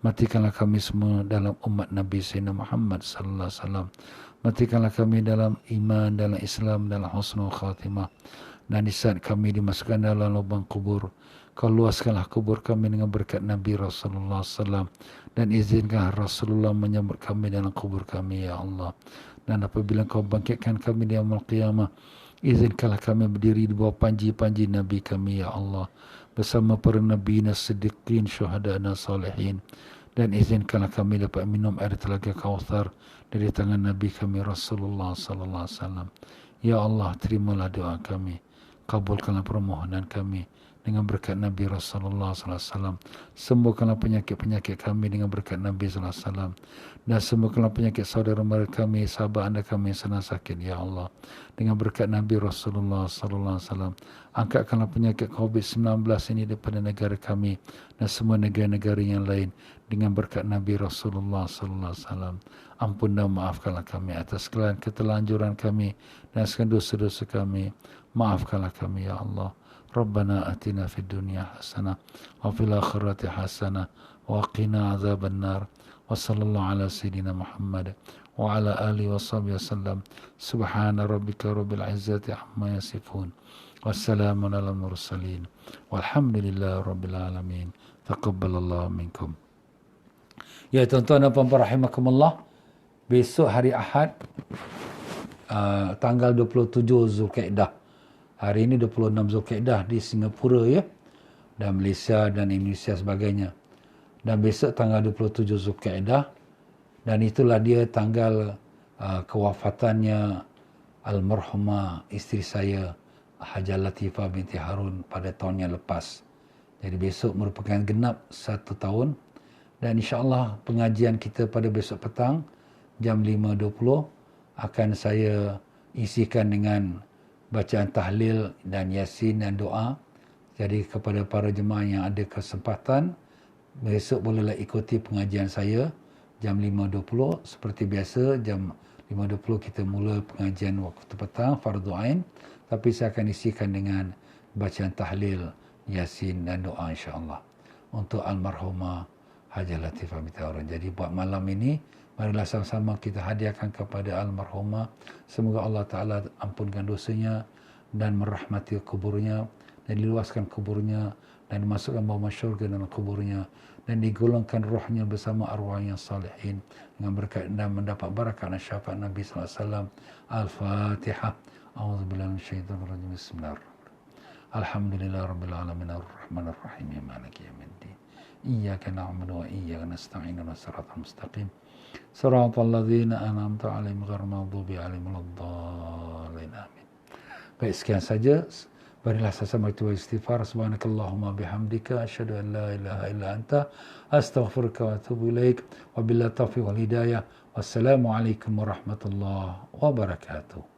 Matikanlah kami semua dalam umat Nabi Sayyidina Muhammad sallallahu alaihi wasallam. Matikanlah kami dalam iman, dalam Islam, dalam husnul khatimah. Dan di saat kami dimasukkan dalam lubang kubur, Kau luaskanlah kubur kami dengan berkat Nabi Rasulullah SAW. Dan izinkan Rasulullah menyambut kami dalam kubur kami, ya Allah. Dan apabila Kau bangkitkan kami di yaumul qiyamah, izinkanlah kami berdiri di bawah panji-panji Nabi kami, ya Allah. Bersama para Nabi, Siddiqin, Syuhada dan Salihin. Dan izinkanlah kami dapat minum air telaga Kautsar dari tangan Nabi kami Rasulullah SAW. Ya Allah, terimalah doa kami. Kabulkanlah permohonan kami dengan berkat Nabi Rasulullah SAW. Sembuhkanlah penyakit-penyakit kami dengan berkat Nabi SAW. Dan sembuhkanlah penyakit saudara mara kami, sahabat anda kami yang sedang sakit, ya Allah. Dengan berkat Nabi Rasulullah SAW. Angkatkanlah penyakit COVID-19 ini daripada negara kami dan semua negara-negara yang lain dengan berkat Nabi Rasulullah SAW. Ampun dan maafkanlah kami atas segala keterlanjuran kami dan segala dosa-dosa kami. Maafkanlah kami, ya Allah. Rabbana atina fid dunya hasanah wa fil akhirati hasanah wa qina azaban nar. Wa sallallahu ala sayyidina Muhammad wa ala alihi wa sahbihi wasallam. Subhana rabbika rabbil izzati amma yasifun. Wassalamun ala mursalin. Walhamdulillahi rabbil alamin. Taqabbalallahu minkum. Ya tuan-tuan dan puan-puan rahimakumullah. Besok hari Ahad tanggal 27 Zulkaidah. Hari ini 26 Zulkaidah di Singapura, ya, dan Malaysia dan Indonesia sebagainya. Dan besok tanggal 27 Zulkaidah, dan itulah dia tanggal kewafatannya almarhumah isteri saya Hajah Latifah binti Harun pada tahun yang lepas. Jadi besok merupakan genap 1 tahun. Dan insya-Allah pengajian kita pada besok petang jam 5.20 akan saya isikan dengan bacaan tahlil dan yasin dan doa. Jadi kepada para jemaah yang ada kesempatan, besok bolehlah ikuti pengajian saya jam 5.20. Seperti biasa, jam 5.20 kita mula pengajian waktu petang, fardu ain. Tapi saya akan isikan dengan bacaan tahlil, yasin dan doa insya-Allah untuk almarhumah Hajah Latifah binti Harun. Jadi buat malam ini, marilah sama-sama kita hadiahkan kepada almarhumah. Semoga Allah Ta'ala ampunkan dosanya dan merahmati kuburnya dan diluaskan kuburnya dan dimasukkan bawah syurga dalam kuburnya dan digolongkan rohnya bersama arwah yang salihin dengan berkat dan mendapat barakat dan syafaat Nabi sallallahu alaihi wasallam. Al-Fatihah. A'udzubillahi minasyaitonir rajim. Bismillahirrahmanirrahim. Alhamdulillahirabbil alamin arrahmanir rahim maliki yaumiddin. Iyyaka na'budu wa iyyaka nasta'in ihdinas siratal mustaqim. Siratal ladzina an'amta 'alaihim ghairil maghdubi 'alaihim waladdallin. Amin. Baik, sekian saja. Marilah sama-sama kita istighfar. Subhanakallahumma bihamdika asyhadu an la ilaha illa anta astaghfiruka wa atubu ilaik. Wabillahi taufiq wal hidayah. Wassalamualaikum warahmatullahi wabarakatuh.